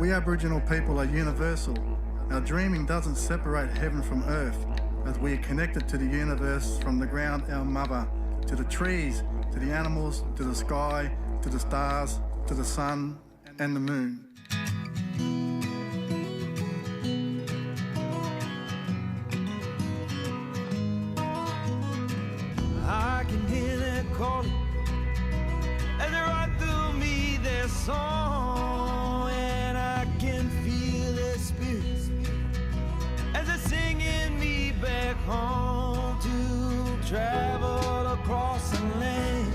We Aboriginal people are universal. Our dreaming doesn't separate heaven from earth, as we are connected to the universe from the ground, our mother, to the trees, to the animals, to the sky, to the stars, to the sun and the moon. I can hear them calling as they run through me their song, and I can feel their spirits as they're singing me back home to travel across the land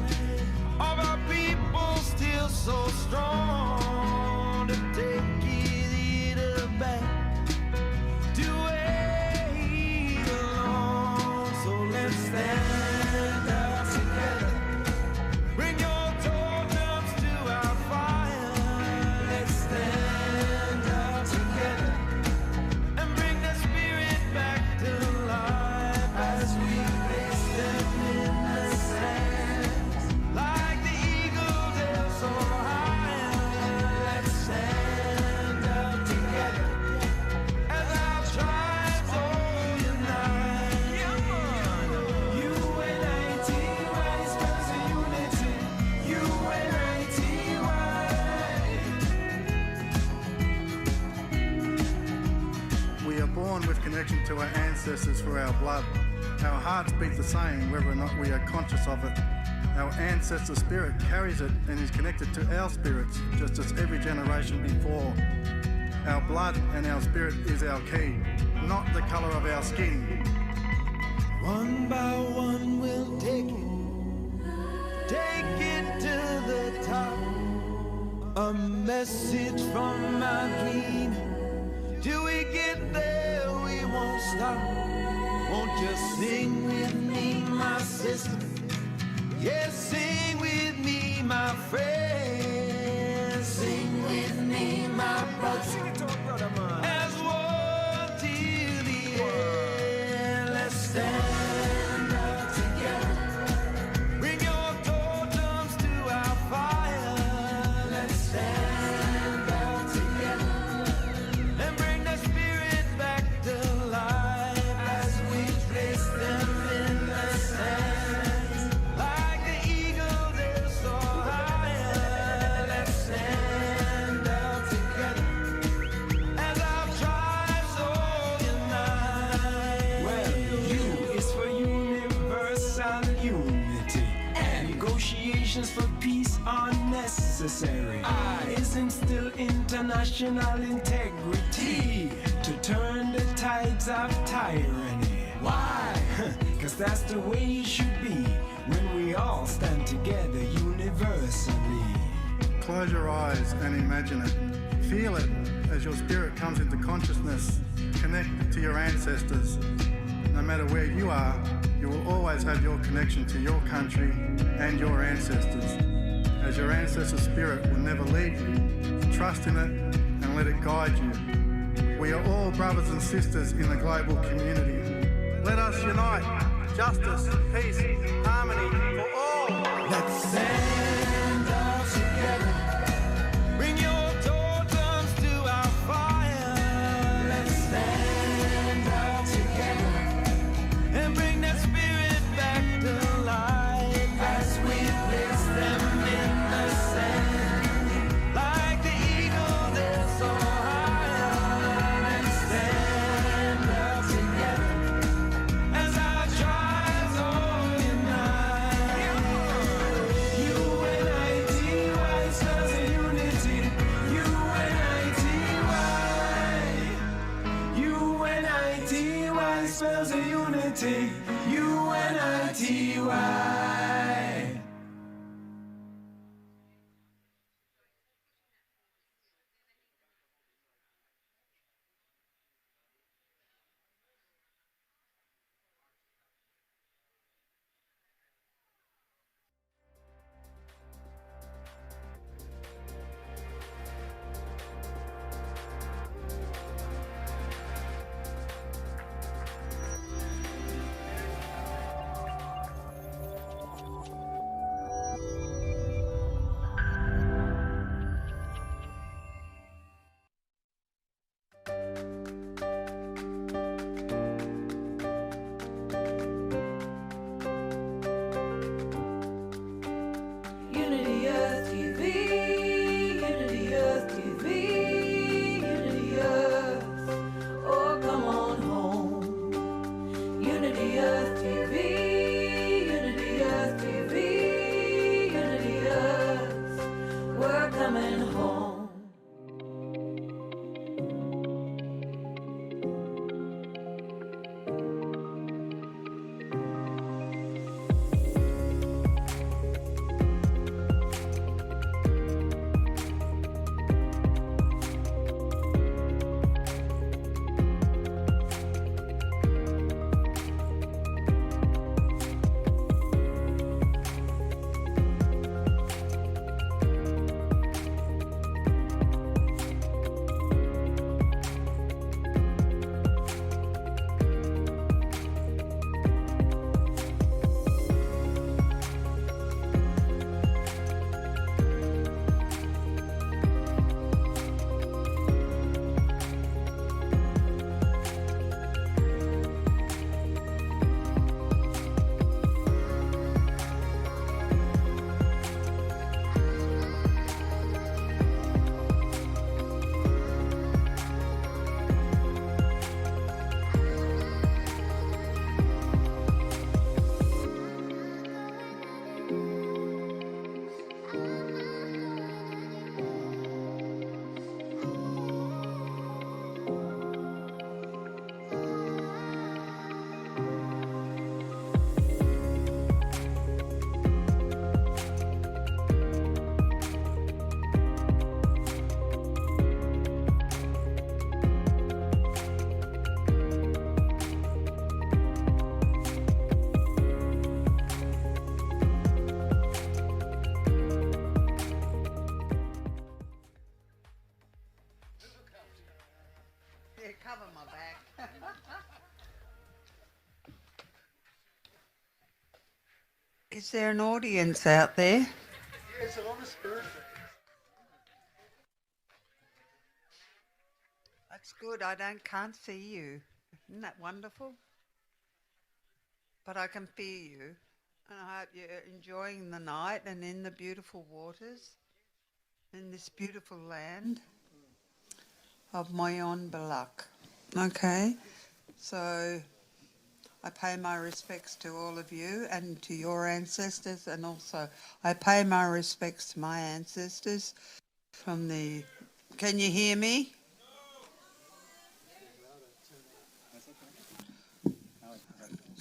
of our people still so strong to take it either back to where he belongs. So let's stand up together, bring your totems to our fire. Let's stand up together and bring the spirit back to life as we place them in the sands. Like the eagles, they're so high. Let's stand up together as our tribes all unite. UNIT, rise, cause of unity. UNIT, We are born with connection to our ancestors through our blood. Our hearts beat the same, whether or not we are conscious of it. Our ancestor spirit carries it and is connected to our spirits, just as every generation before. Our blood and our spirit is our key, not the colour of our skin. one by one we'll take it to the top. A message from our dream. Till we get there, we won't stop. Won't you sing with me, my sister? Yes, sing with me, my friend. Sing with me, my brother. As one till the end. Let's stand up together. Bring your totems to our fire. Let's stand up together and bring the spirit back to life as we place them in the sands. Like the eagles, they're so high. Let's stand up together as our tribes all unite. Well, U is for universal unity, and negotiations for peace are necessary. I is instill international integrity to turn the tides of tyranny. Why? Cause that's the way it should be when we all stand together universally. Close your eyes and imagine it. Feel it as your spirit comes into consciousness. Connect to your ancestors. No matter where you are, you will always have your connection to your country and your ancestors, as your ancestor spirit will never leave you. Trust in it and let it guide you. We are all brothers and sisters in the global community. Let us unite. Justice, peace, harmony for all. Let's stand up together. Bring your totems to our fire. Let's stand up together and bring that spirit back to life as we place them in the sand. Like the eagle, they're so high. Let's stand up together as our tribes all unite. Is there an audience out there? It's a lot of spirit. That's good. Can't see you. Isn't that wonderful? But I can feel you. And I hope you're enjoying the night and in the beautiful waters in this beautiful land of Moyon Balak. Okay, so I pay my respects to all of you and to your ancestors, and also I pay my respects to my ancestors from the... Can you hear me?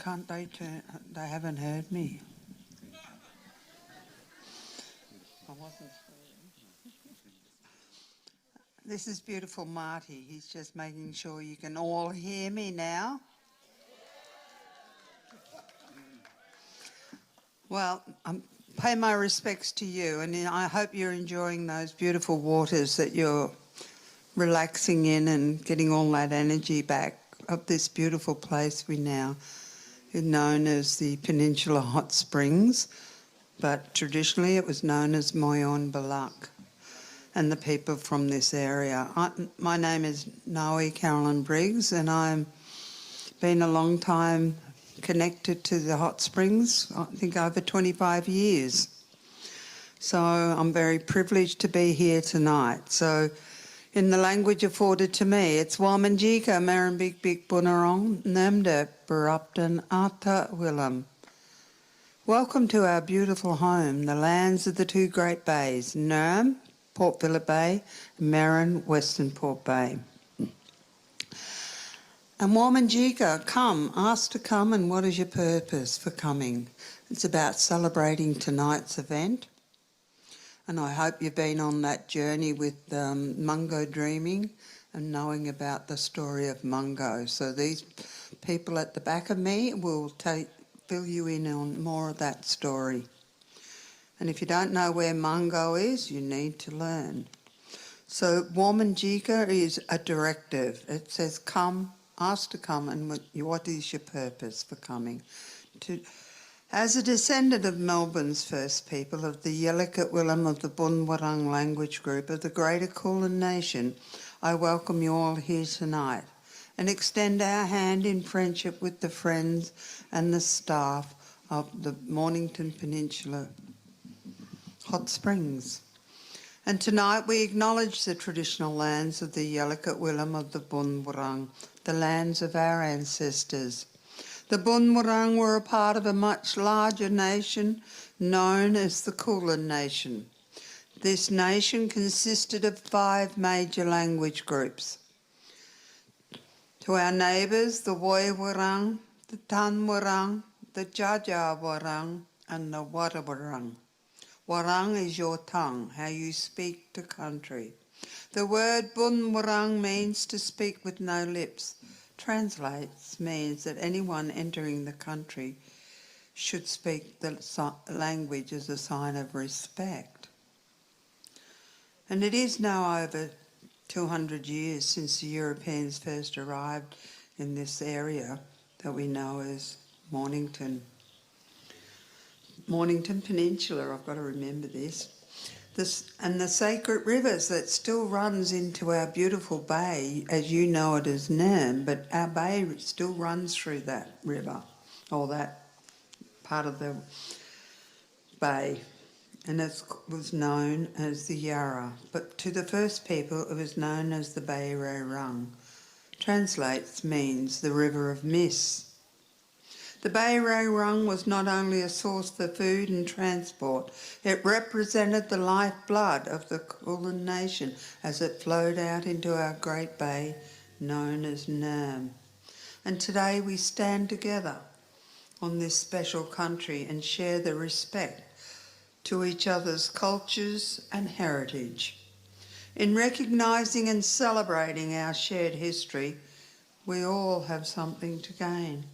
Can't they turn... They haven't heard me. I wasn't... This is beautiful Marty. He's just making sure you can all hear me now. Well, I pay my respects to you, and I hope you're enjoying those beautiful waters that you're relaxing in and getting all that energy back of this beautiful place we now is known as the Peninsula Hot Springs, but traditionally it was known as Moyon Balak and the people from this area. My name is Carolyn Briggs, and I've been a long time connected to the hot springs, I think over 25 years. So I'm very privileged to be here tonight. So in the language afforded to me, it's Wamanjika Marambik Bik Bunarong Namda Baruptan Ata Willam. Welcome to our beautiful home, the lands of the two great bays, Nerm, Port Phillip Bay, and Merrin, Western Port Bay. And Wamanjika, come, ask to come, and what is your purpose for coming? It's about celebrating tonight's event. And I hope you've been on that journey with Mungo dreaming and knowing about the story of Mungo. So these people at the back of me will fill you in on more of that story. And if you don't know where Mungo is, you need to learn. So Wamanjika is a directive. It says come, ask to come, and what is your purpose for coming? As a descendant of Melbourne's first people, of the Yellikat Willam of the Bunwarang language group of the Greater Kulin Nation, I welcome you all here tonight and extend our hand in friendship with the friends and the staff of the Mornington Peninsula Hot Springs. And tonight we acknowledge the traditional lands of the Yellikat Willam of the Bunwarang, the lands of our ancestors. The Bunwarang were a part of a much larger nation known as the Kulin Nation. This nation consisted of 5 major language groups. To our neighbours, the Woiwurrung, the Tanwurrung, the Jajawarrung, and the Warrawarrung. Warrung is your tongue, how you speak to country. The word Bunwarrung means to speak with no lips. Translates means that anyone entering the country should speak the language as a sign of respect. And it is now over 200 years since the Europeans first arrived in this area that we know as Mornington Peninsula. I've got to remember this. And the sacred rivers that still runs into our beautiful bay, as you know it as Nerm, but our bay still runs through that river, or that part of the bay, and it was known as the Yarra. But to the first people it was known as the Bay Rung. Translates means the river of mist. The Bay Rung was not only a source for food and transport, it represented the lifeblood of the Kulin Nation as it flowed out into our great bay known as Nerm. And today we stand together on this special country and share the respect to each other's cultures and heritage. In recognising and celebrating our shared history, we all have something to gain.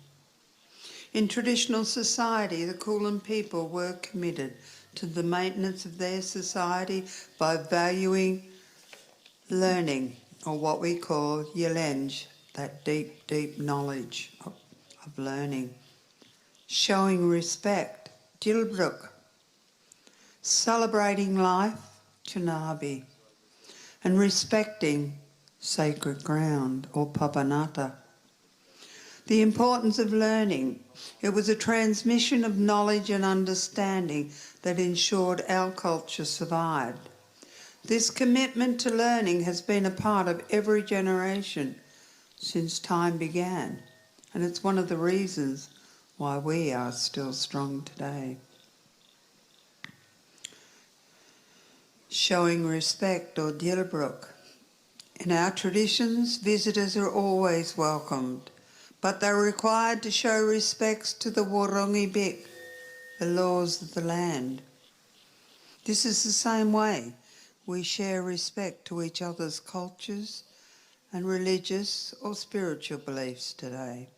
In traditional society, the Kulin people were committed to the maintenance of their society by valuing learning, or what we call yelenge, that deep knowledge of learning, showing respect Dilbruk, celebrating life, Chinabi, and respecting sacred ground, or Papanata. The importance of learning. It was a transmission of knowledge and understanding that ensured our culture survived. This commitment to learning has been a part of every generation since time began, and it's one of the reasons why we are still strong today. Showing respect, or Dilbruk. In our traditions, visitors are always welcomed, but they're required to show respects to the Wurrungi Bik, the laws of the land. This is the same way we share respect to each other's cultures and religious or spiritual beliefs today.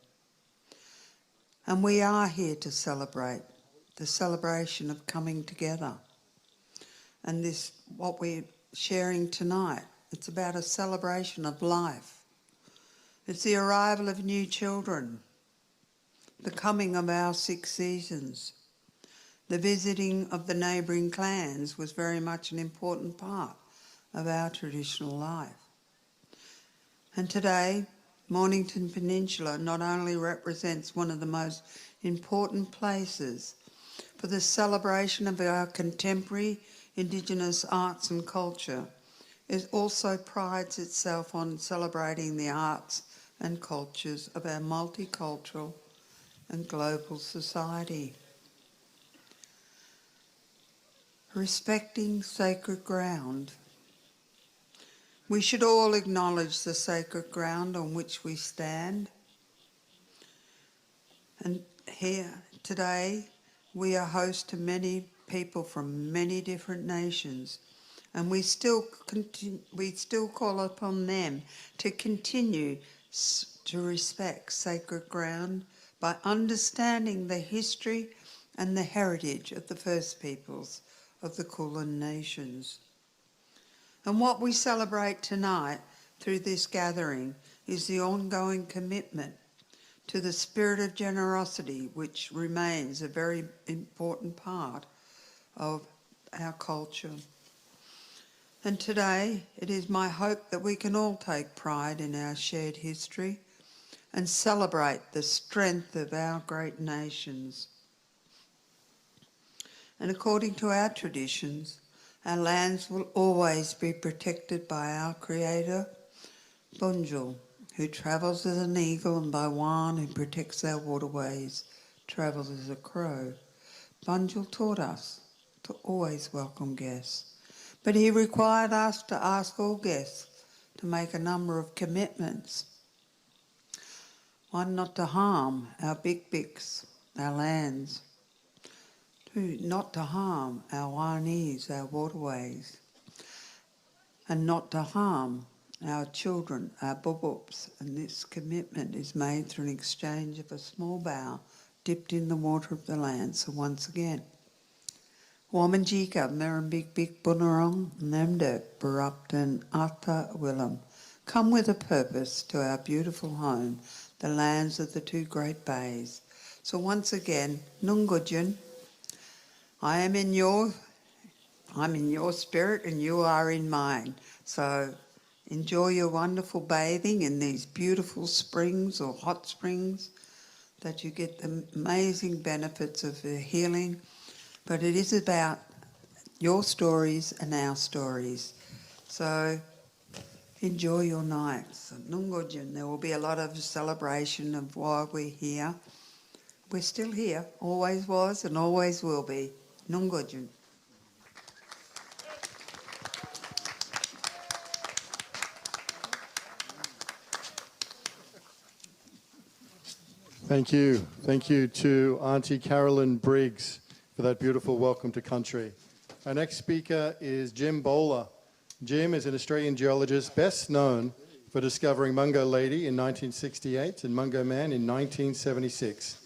And we are here to celebrate the celebration of coming together. And this, what we're sharing tonight, it's about a celebration of life. It's the arrival of new children, the coming of our 6 seasons. The visiting of the neighbouring clans was very much an important part of our traditional life. And today, Mornington Peninsula not only represents one of the most important places for the celebration of our contemporary Indigenous arts and culture, it also prides itself on celebrating the arts and cultures of our multicultural and global society. Respecting sacred ground. We should all acknowledge the sacred ground on which we stand. And here today, we are host to many people from many different nations, and we still call upon them to continue to respect sacred ground by understanding the history and the heritage of the First Peoples of the Kulin nations. And what we celebrate tonight through this gathering is the ongoing commitment to the spirit of generosity, which remains a very important part of our culture. And today, it is my hope that we can all take pride in our shared history and celebrate the strength of our great nations. And according to our traditions, our lands will always be protected by our Creator, Bunjil, who travels as an eagle, and by Wan, who protects our waterways, travels as a crow. Bunjil taught us to always welcome guests, but he required us to ask all guests to make a number of commitments. One, not to harm our big biks, our lands. Two, not to harm our wanis, our waterways. And not to harm our children, our bubups. And this commitment is made through an exchange of a small bow dipped in the water of the land. So once again, Wamanjika, Merambik Bik Bunarong, Namdek, Barupton, Ata Willem, come with a purpose to our beautiful home, the lands of the 2 great bays. So once again, Nungujun, I'm in your spirit and you are in mine. So enjoy your wonderful bathing in these beautiful springs or hot springs that you get the amazing benefits of the healing. But it is about your stories and our stories. So enjoy your nights. Nungujin, there will be a lot of celebration of why we're here. We're still here, always was and always will be. Nungujin. Thank you. Thank you to Auntie Carolyn Briggs for that beautiful welcome to country. Our next speaker is Jim Bowler. Jim is an Australian geologist best known for discovering Mungo Lady in 1968 and Mungo Man in 1976.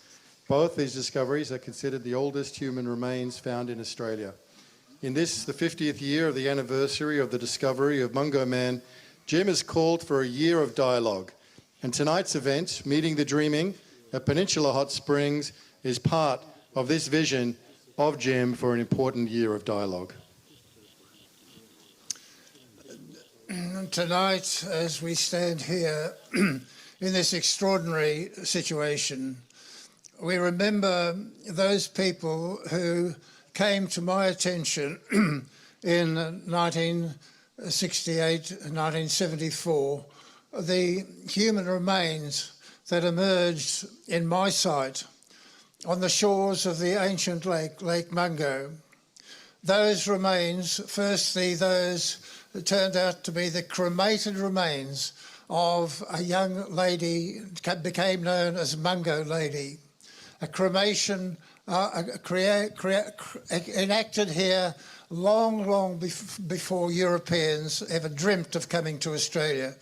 Both these discoveries are considered the oldest human remains found in Australia. In this, the 50th year of the anniversary of the discovery of Mungo Man, Jim has called for a year of dialogue. And tonight's event, Meeting the Dreaming at Peninsula Hot Springs, is part of this vision of Jim for an important year of dialogue. Tonight, as we stand here in this extraordinary situation, we remember those people who came to my attention in 1968, 1974, the human remains that emerged in my sight on the shores of the ancient Lake Mungo. Those remains, firstly, those turned out to be the cremated remains of a young lady, became known as Mungo Lady. A cremation enacted here long before Europeans ever dreamt of coming to Australia.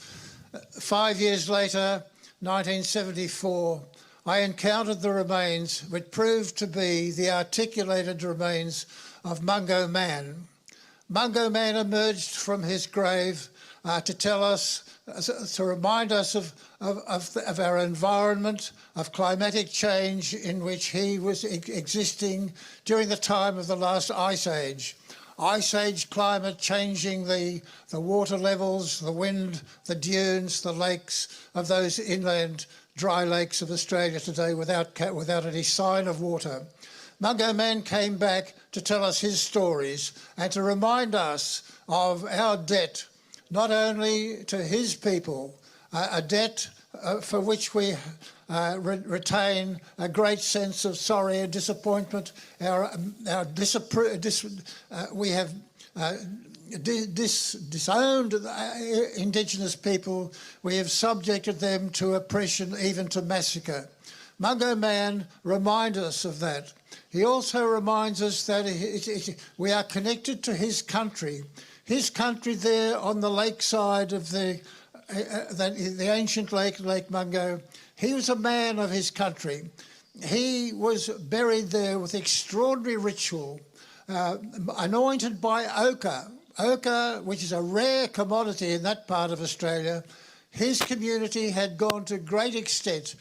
5 years later, 1974, I encountered the remains which proved to be the articulated remains of Mungo Man. Mungo Man emerged from his grave to tell us, to remind us of our environment, of climatic change in which he was existing during the time of the last ice age. Ice age climate changing the water levels, the wind, the dunes, the lakes of those inland dry lakes of Australia today without any sign of water. Mungo Man came back to tell us his stories and to remind us of our debt, not only to his people, a debt for which we retain a great sense of sorry and disappointment. We have disowned Indigenous people. We have subjected them to oppression, even to massacre. Mungo Man reminds us of that. He also reminds us that we are connected to his country there on the lakeside of the ancient Lake Mungo. He was a man of his country. He was buried there with extraordinary ritual, anointed by ochre. Ochre, which is a rare commodity in that part of Australia. His community had gone to great extent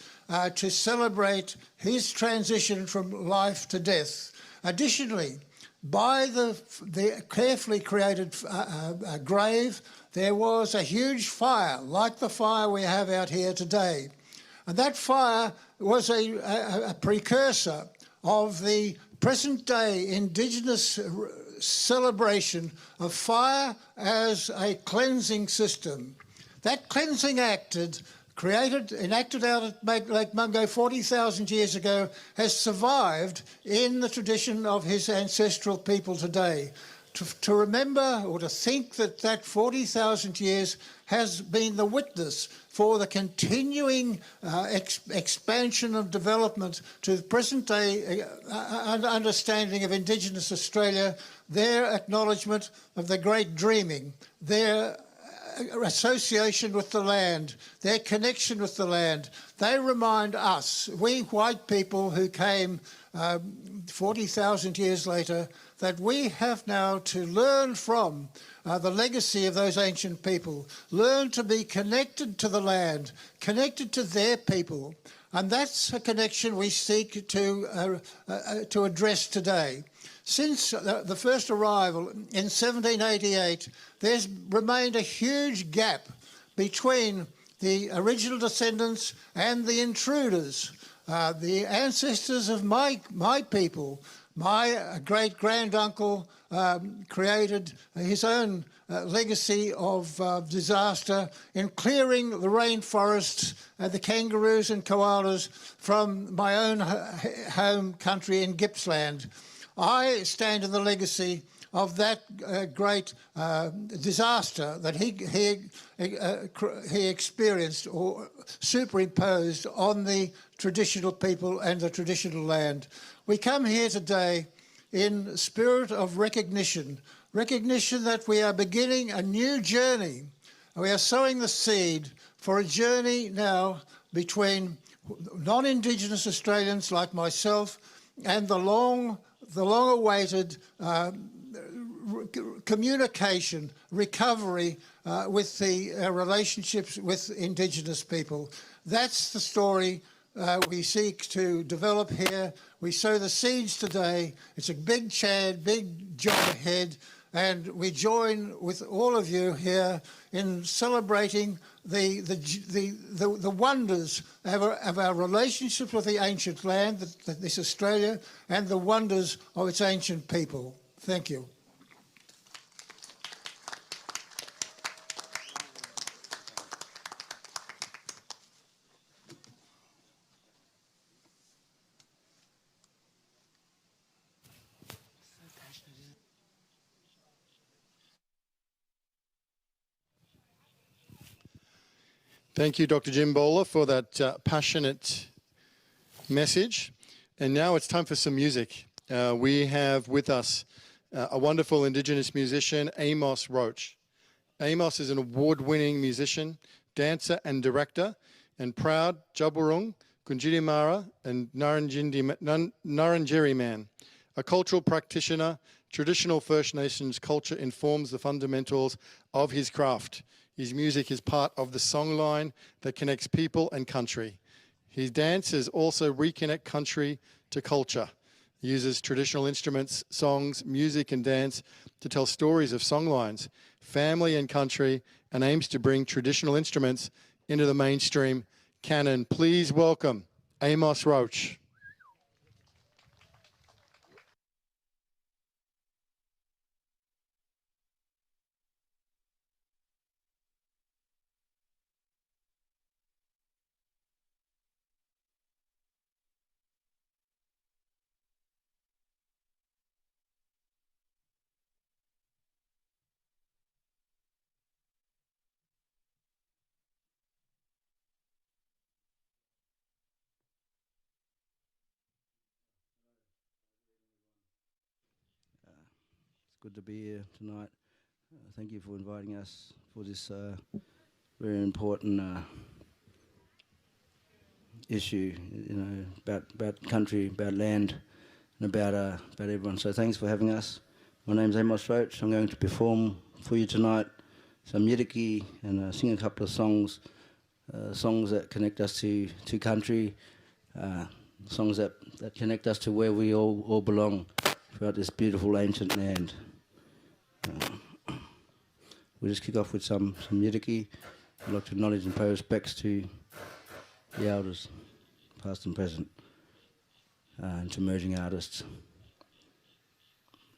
to celebrate his transition from life to death. Additionally, by the carefully created grave, there was a huge fire, like the fire we have out here today. And that fire was a precursor of the present-day Indigenous celebration of fire as a cleansing system. That cleansing enacted out at Lake Mungo 40,000 years ago, has survived in the tradition of his ancestral people today. To remember or to think that 40,000 years has been the witness for the continuing expansion of development to the present day understanding of Indigenous Australia, their acknowledgement of the great dreaming, their association with the land, their connection with the land. They remind us, we white people who came 40,000 years later, that we have now to learn from the legacy of those ancient people, learn to be connected to the land, connected to their people. And that's a connection we seek to address today. Since the first arrival in 1788, there's remained a huge gap between the original descendants and the intruders, the ancestors of my people. My great-granduncle created his own legacy of disaster in clearing the rainforests, the kangaroos and koalas from my own home country in Gippsland. I stand in the legacy of that great disaster that he experienced or superimposed on the traditional people and the traditional land. We come here today in spirit of recognition that we are beginning a new journey. We are sowing the seed for a journey now between non-Indigenous Australians like myself and the long-awaited communication, recovery with the relationships with Indigenous people. That's the story we seek to develop here. We sow the seeds today. It's a big job ahead, and we join with all of you here in celebrating the wonders of our relationship with the ancient land, this Australia, and the wonders of its ancient people. Thank you. Thank you, Dr. Jim Bowler, for that passionate message. And now it's time for some music. We have with us a wonderful Indigenous musician, Amos Roach. Amos is an award-winning musician, dancer and director, and proud Jabberung, Gunjirimara and Ngarrindjeri man. A cultural practitioner, traditional First Nations culture informs the fundamentals of his craft. His music is part of the songline that connects people and country. His dances also reconnect country to culture. He uses traditional instruments, songs, music and dance to tell stories of songlines, family and country, and aims to bring traditional instruments into the mainstream canon. Please welcome Amos Roach. Good to be here tonight. Thank you for inviting us for this very important issue, about country, about land, and about everyone. So thanks for having us. My name's Amos Roach. I'm going to perform for you tonight some Yidaki and sing a couple of songs that connect us to country, songs that connect us to where we all belong throughout this beautiful ancient land. We'll just kick off with some Yidaki. I'd like to acknowledge and pay respects to the elders, past and present, and to emerging artists.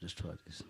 Just try this.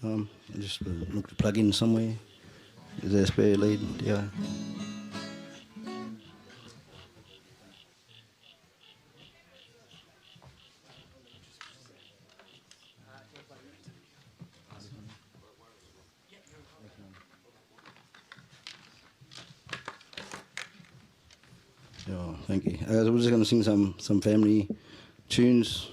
I just look to plug in somewhere. Is there a spare lead? Yeah. Yeah, thank you. We're just going to sing some family tunes.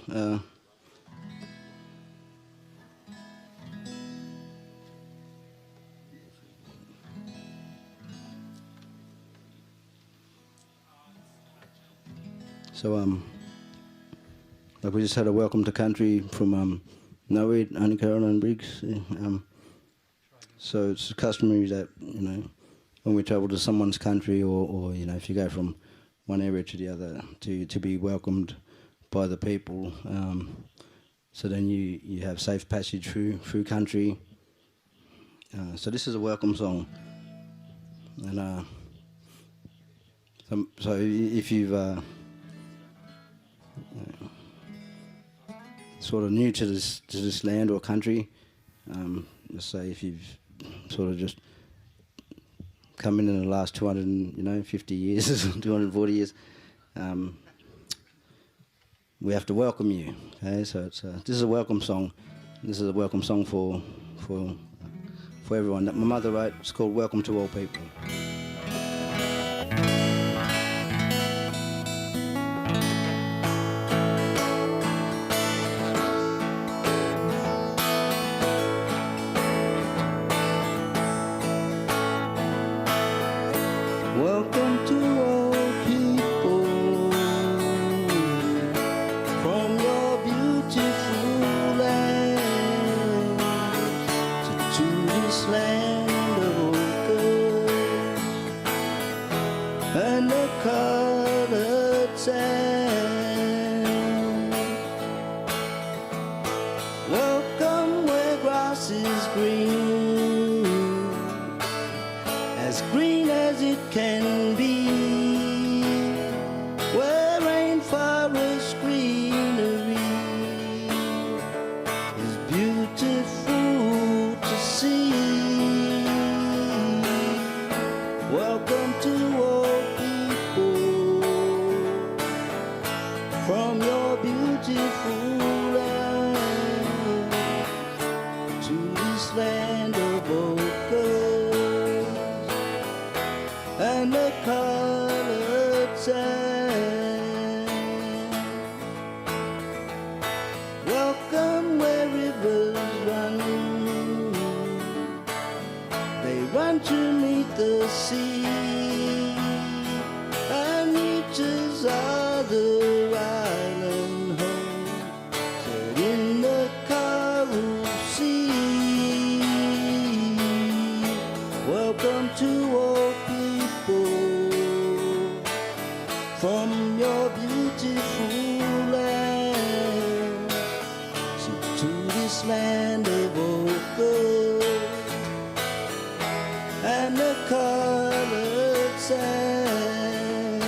So, like we just had a welcome to country from Noe, Auntie Carolyn and Briggs. So it's customary that, when we travel to someone's country or if you go from one area to the other, to be welcomed by the people. So then you have safe passage through country. So this is a welcome song. And so if you've sort of new to this land or country, let's say if you've sort of just come in the last 250 years, 240 years, we have to welcome you. Okay, so this is a welcome song. This is a welcome song for everyone that my mother wrote. It's called "Welcome to All People." Welcome to all people from your beautiful land to this land of gold and the colored sand. Welcome where grass is green as it can be, where rainforest greenery is beautiful to see. Welcome to all people from your beautiful land to this land of gold and the colored sand. Welcome where rivers run, they run to meet the sea, and reaches other island home, set in the coral sea. Welcome to all from your beautiful land to this land of gold and the colored sand.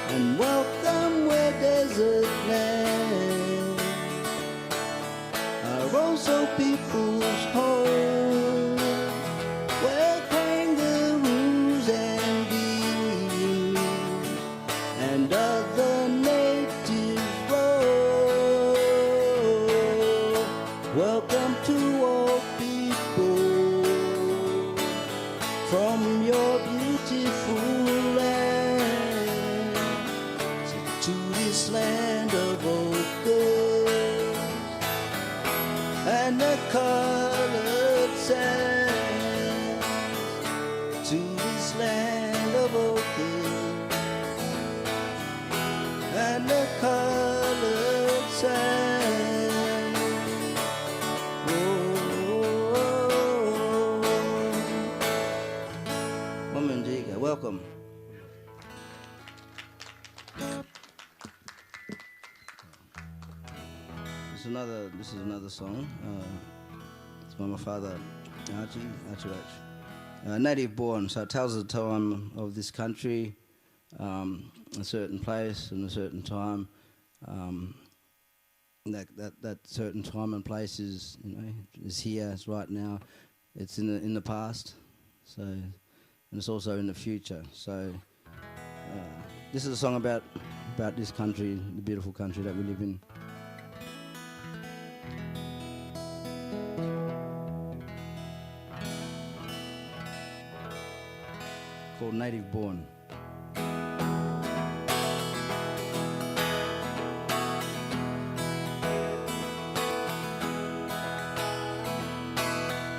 And welcome where desert land are also people's home, where kangaroos and deer and other natives roam. Welcome to all people from your beautiful land to this land of gold and the colored sand, to this land of gold and the colored sand. Woman Diga, welcome. This is another song. It's by my father, Archie Roach. Native born, so it tells the time of this country, a certain place and a certain time. that certain time and place is, you know, is here, it's right now, it's in the past, so, and it's also in the future. So this is a song about this country, the beautiful country that we live in. Called Native Born.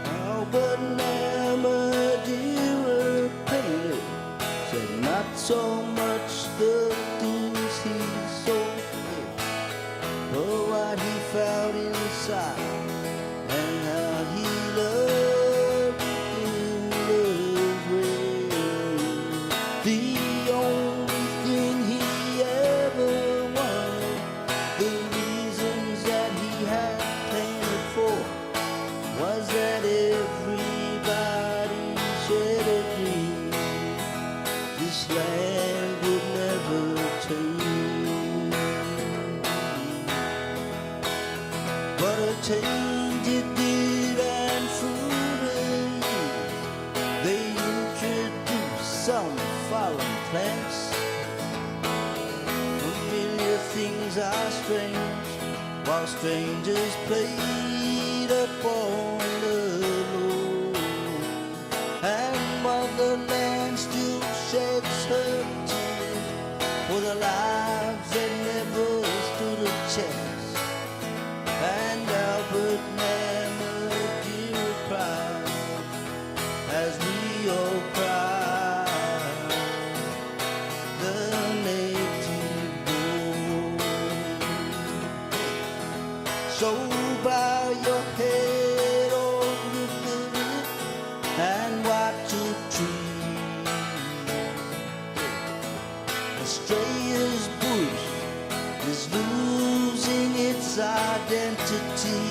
Albert never dear painted, said not so much the things he saw, but what he felt inside and how he loved the only thing he ever wanted, the reasons that he had painted for, was that everybody shared a dream this land would never change. But a change it did, and through the years they introduced some foreign plants. Familiar things are strange, while strangers played upon the low. And motherland still sheds her tears for the lives that never stood a chance. And Albert never did cry as we all cry. The native born. So bow your head over the river and watch a tree. Australia's bush is losing its identity,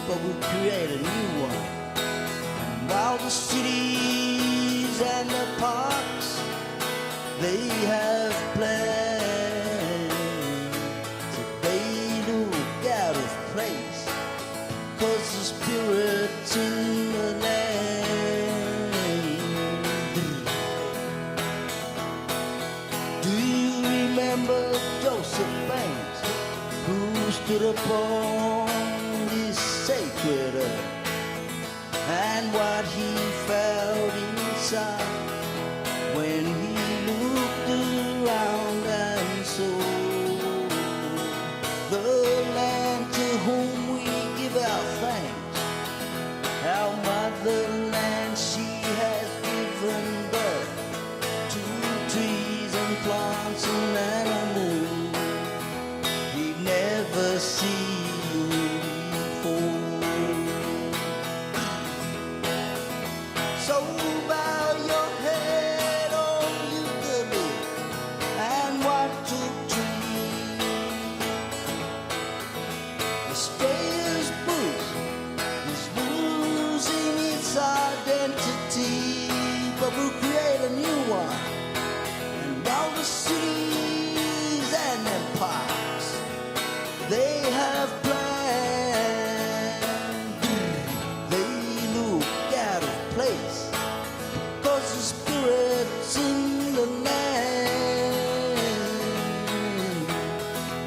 but we'll create a new one. And while the cities and the parks, they have plans, so they look out of place, 'cause the spirit's in the land. Do you remember Joseph Banks, who stood upon this sacred earth, and what he felt inside when he looked around and saw the land to whom we give our thanks, our motherland, she has given birth to trees and plants and animals we've never seen before. So bow your head, oh you baby, and watch a tree. Australia's bush is losing its identity, but we'll create a new one. And all the cities and empires, they have plans. They look out of place, 'cause the spirit's in the land.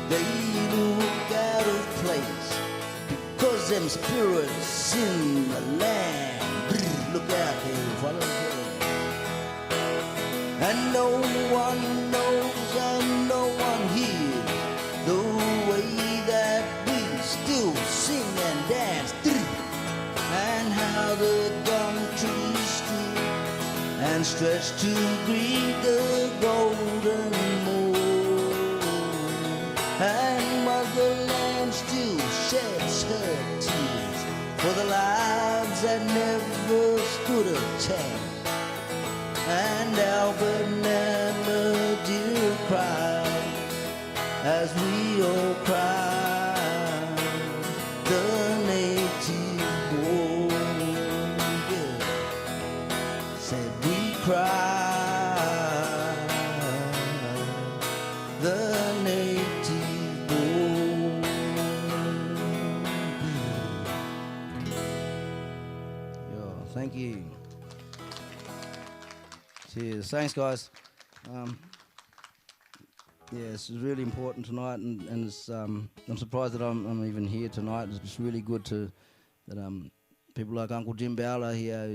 They look out of place, 'cause them spirits in the land. Look out here, follow me. And no one knows and no one hears the way that we still sing and dance, and how the gum trees stood and stretched to greet the golden morn. And motherland still sheds her tears for the lives that never stood a chance. And Albert never did cry as we all cry. The native born, yeah, said we cry. The native born. you. Cheers. Thanks, guys. Yeah, it's really important tonight, and it's, I'm surprised that I'm even here tonight. It's just really good that people like Uncle Jim Bowler here,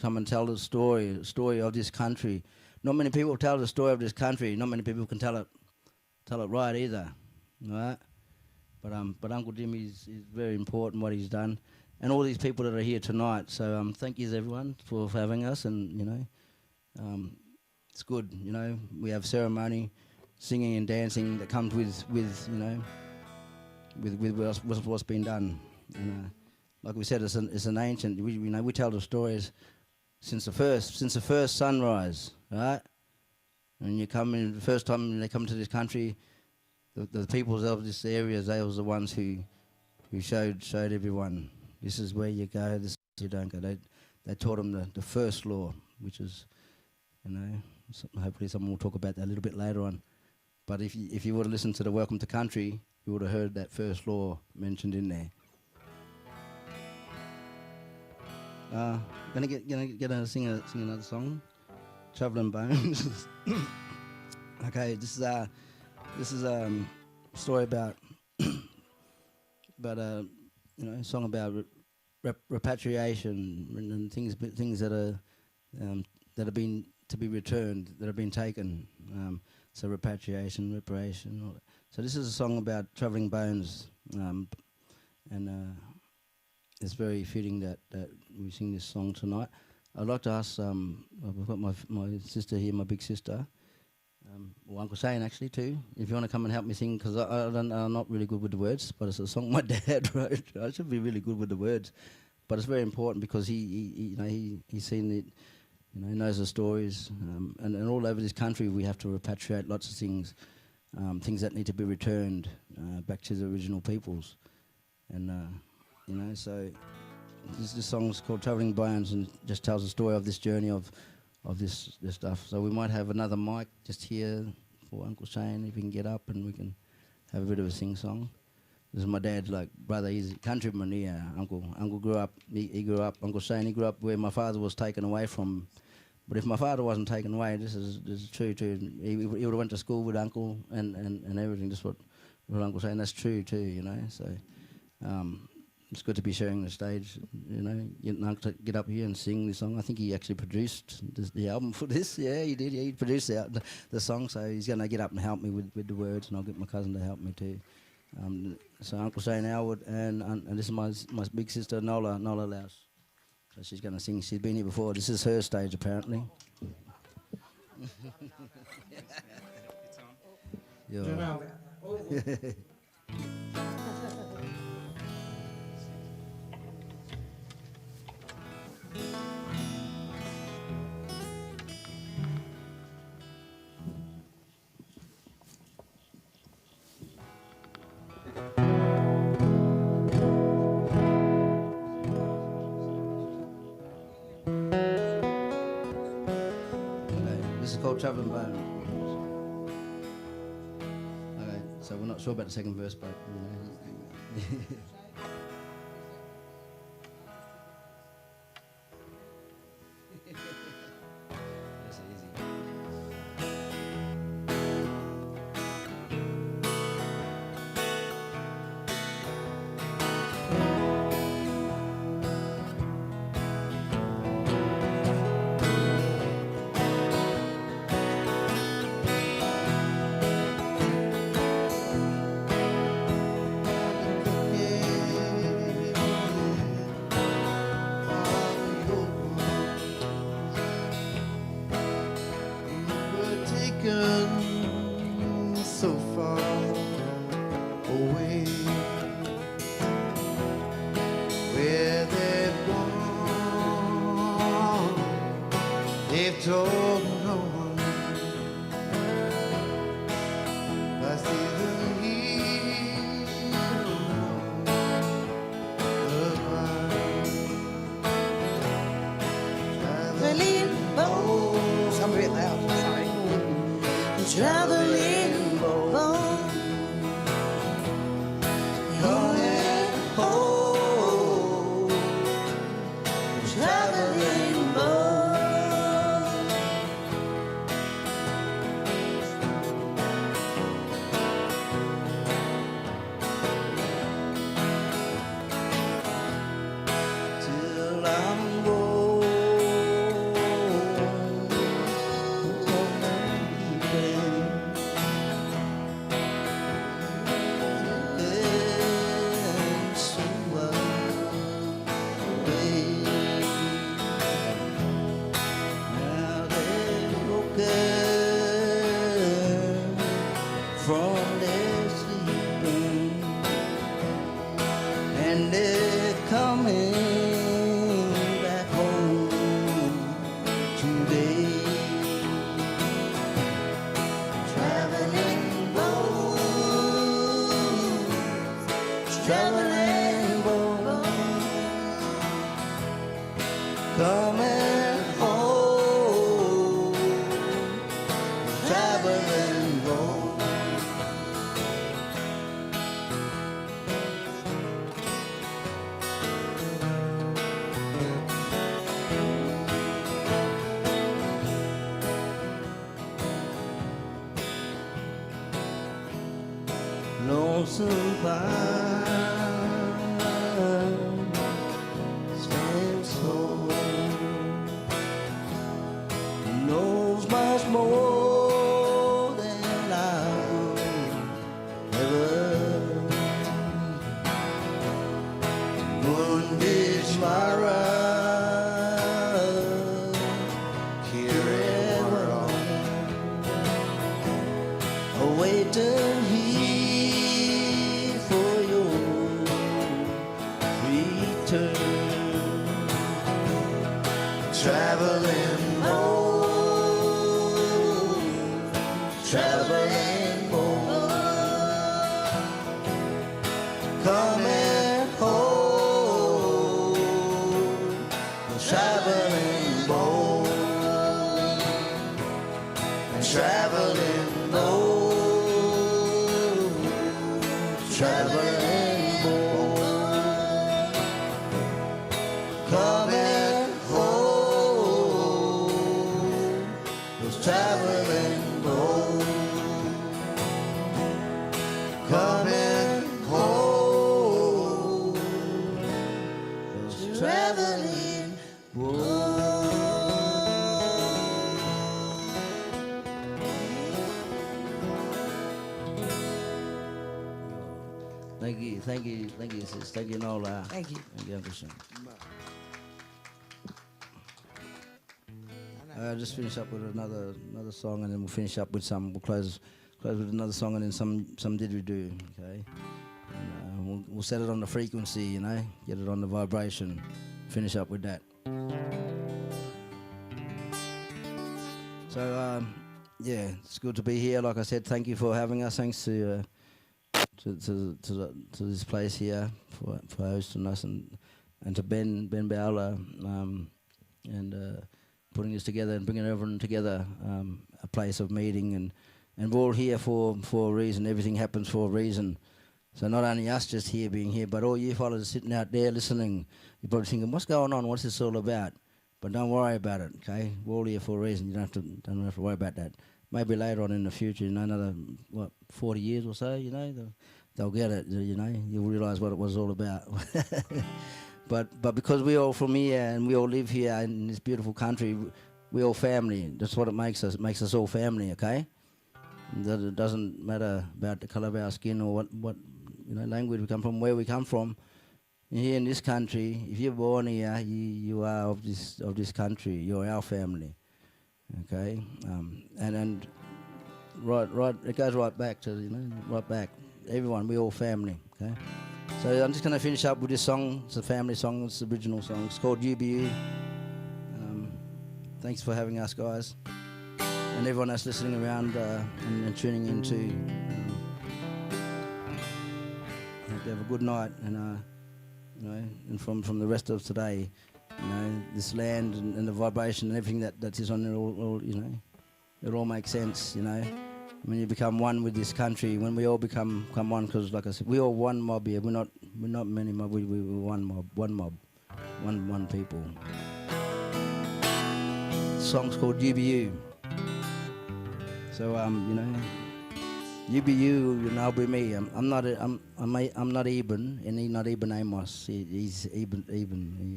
come and tell the story of this country. Not many people tell the story of this country. Not many people can tell it right either, right? But Uncle Jim is very important what he's done, and all these people that are here tonight. So thank you everyone for having us, and it's good. We have ceremony, singing and dancing that comes with what's been done. And like we said, it's an ancient. We tell the stories since the first sunrise, right? And you come in the first time they come to this country, the peoples of this area, they was the ones who showed everyone this is where you go, this is where you don't go. They taught them the first law, which is, hopefully someone will talk about that a little bit later on. But if you would have listened to the Welcome to Country, you would have heard that first law mentioned in there. Gonna sing another song, Travelling Bones. Okay, this is a story about a song about repatriation and things that have been to be returned, that have been taken. So repatriation, reparation. All that. So this is a song about travelling bones, and it's very fitting that we sing this song tonight. I'd like to ask, I've got my sister here, my big sister, or Uncle Shane actually too, if you want to come and help me sing, because I'm not really good with the words, but it's a song my dad wrote. I should be really good with the words, but it's very important because he's seen it. He knows the stories, and all over this country we have to repatriate lots of things, things that need to be returned back to the original peoples, and so this song's called Travelling Bones and just tells the story of this journey of this stuff. So we might have another mic just here for Uncle Shane if he can get up and we can have a bit of a sing song. This is my dad's brother. He's a countryman here. Uncle grew up. He grew up. Uncle Shane. He grew up where my father was taken away from. But if my father wasn't taken away, this is true too. He would have went to school with Uncle and everything. Just what Uncle Shane. That's true too. So it's good to be sharing the stage. Getting Uncle to get up here and sing this song. I think he actually produced the album for this. Yeah, he did. Yeah, he produced the song. So he's going to get up and help me with the words, and I'll get my cousin to help me too. So Uncle Shane Elwood and this is my big sister Nola Laus. So she's going to sing. She's been here before. This is her stage apparently. Called Travelling Bones. Okay, so we're not sure about the second verse, but That's easy. So far away, where they've gone, they've told no one. I see them here Traveling bones. I'm a bit loud, sorry. Traveling bones. Going home. Traveling from their sleeping, and they're coming back home today. Traveling boats, traveling boats, coming home, traveling boats. Lonesome pine stands tall, knows much more than I would ever. Wounded Mara, carried on, awaiting here for your return. Traveling boat, traveling boat, coming home. Traveling boat, traveling boat, traveling boat, coming home. Traveling boat, coming home. Traveling boat. Thank you, sis. Thank you, Nola. Thank you. Thank you, Uncle Sean. Just finish up with another song, and then we'll finish up with some. We'll close with another song, and then some didgeridoo. Okay, and we'll set it on the frequency, you know, get it on the vibration. Finish up with that. So yeah, it's good to be here. Like I said, thank you for having us. Thanks to this place here for hosting us, and to Ben Bowler and putting this together and bringing everyone together, a place of meeting, and we're all here for a reason. Everything happens for a reason. So not only us just here being here, but all you fellas sitting out there listening, you're probably thinking, what's going on? What's this all about? But don't worry about it, okay? We're all here for a reason. You don't have to worry about that. Maybe later on in the future, you know, another 40 years or so, you know, they'll get it. You know, you'll realise what it was all about. But because we're all from here and we all live here in this beautiful country, we're all family. That's what it makes us. It makes us all family, okay? That it doesn't matter about the colour of our skin or what you know, language we come from, where we come from. Here in this country, if you're born here, you are of this country. You're our family, okay? And right, it goes right back to, you know, right back. Everyone, we're all family, okay? So I'm just going to finish up with this song. It's a family song. It's the original song. It's called UBU. Thanks for having us, guys, and everyone that's listening around and tuning in too. Hope you have a good night, and you know, and from the rest of today, you know, this land and the vibration and everything that is on it, all you know, it all makes sense, you know. When you become one with this country, when we all become one, because like I said, we're all one mob here. We're not many mob. We're one mob, one people. The song's called UBU. So you know, you be you and I'll be me. I'm not Eben, and he's not Eben Amos. He's Eben,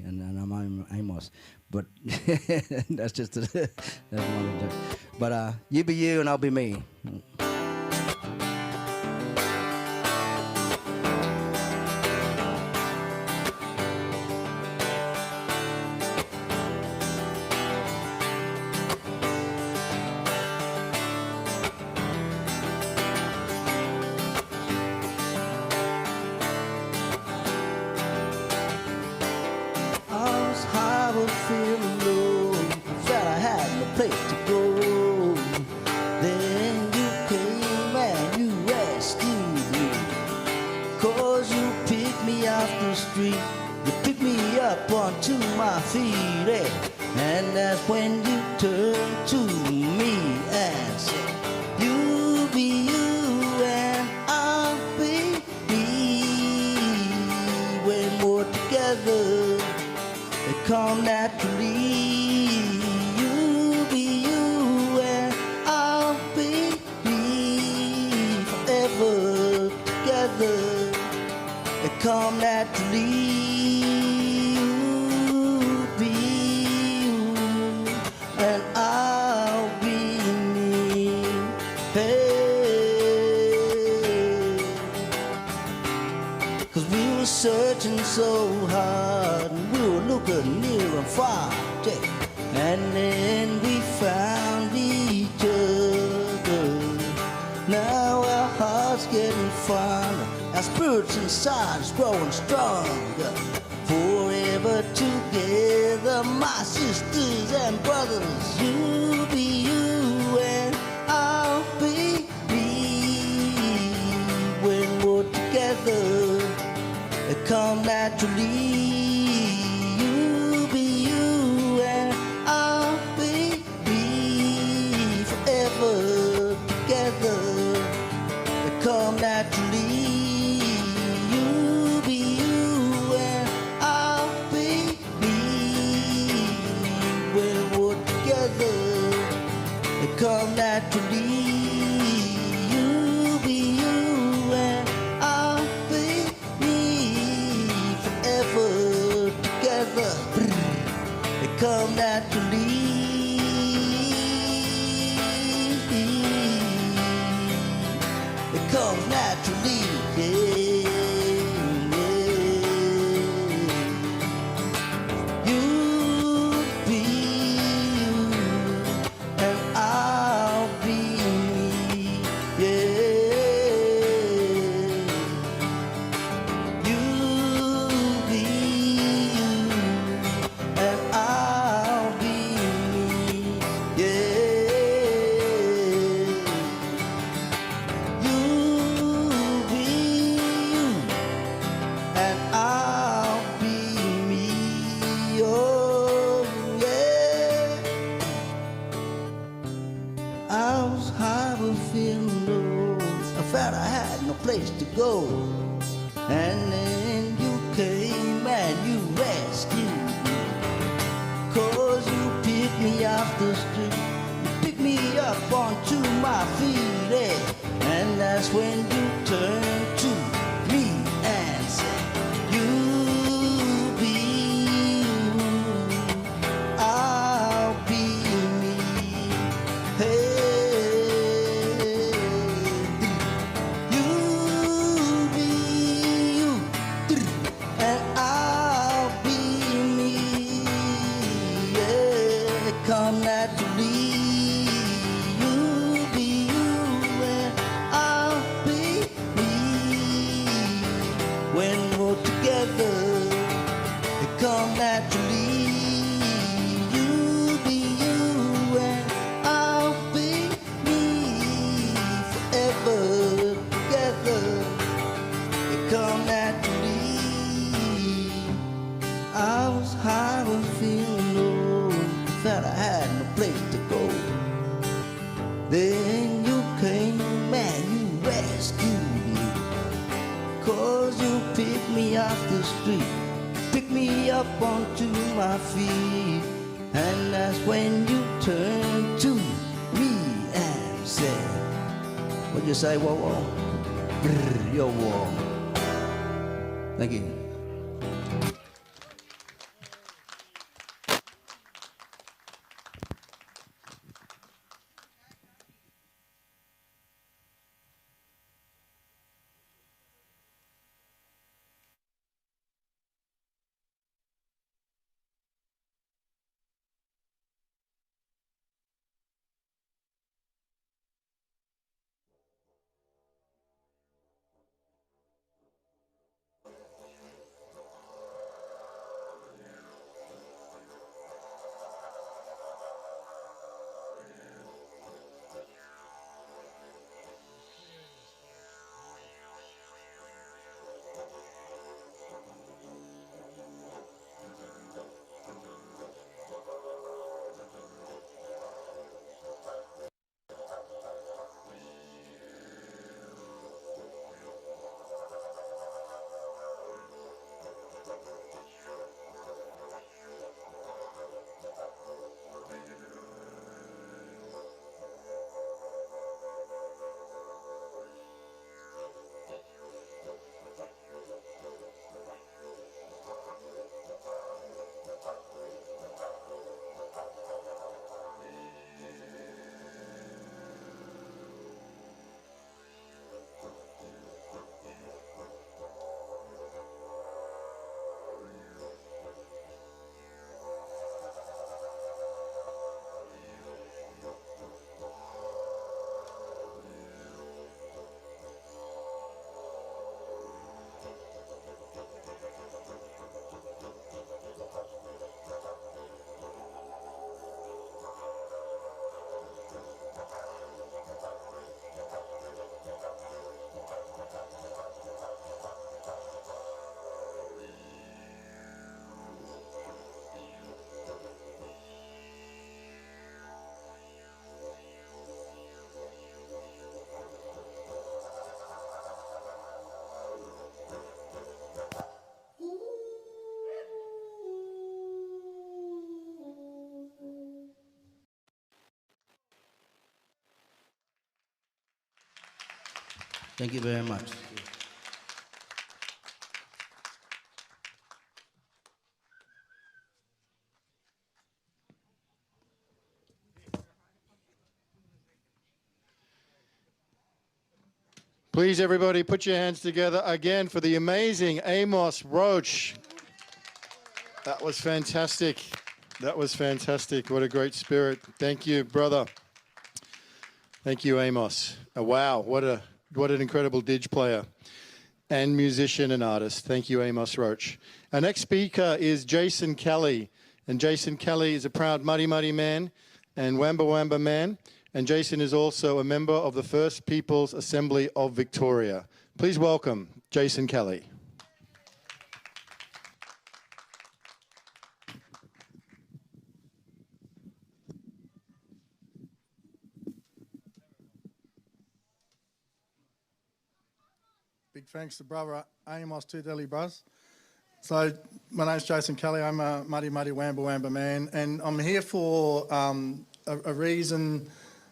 and I'm Amos. But that's just that's one of. But you be you and I'll be me. feet, and that's when you turn to me and say, you be you and I'll be me. When we're together, they come naturally. You be you and I'll be me. Forever together, they come naturally. And I'll be me. Hey, 'cause we were searching so hard, and we were looking near and far, and then we found each other. Now our hearts getting fonder, our spirits inside is growing stronger. Forever together, my sisters and brothers. You be you and I'll be me. When we're together, it come naturally. You be you and I'll be me. Forever together, it come naturally. Come naturally, you be you and I'll be me. Forever together, they come naturally. It comes naturally, yeah. Place to go, and then you came and you rescued me. 'Cause you picked me off the street, you picked me up onto my feet, and that's when you turned to me and said, you be you, I'll be me. Hey, then you came and you rescued me. 'Cause you picked me off the street, picked me up onto my feet, and that's when you turned to me and said, what'd you say, whoa, whoa? Brr, yo, whoa. Thank you. Thank you very much. Please, everybody, put your hands together again for the amazing Amos Roach. That was fantastic. That was fantastic. What a great spirit. Thank you, brother. Thank you, Amos. Wow, what an incredible didge player and musician and artist. Thank you, Amos Roach. Our next speaker is Jason Kelly. And Jason Kelly is a proud Muddy Muddy man and Wamba Wamba man. And Jason is also a member of the First Peoples Assembly of Victoria. Please welcome Jason Kelly. Big thanks to brother Amos too, Delhi Bros. So my name's Jason Kelly. I'm a Muddy Muddy Wamba Wamba man, and I'm here for a reason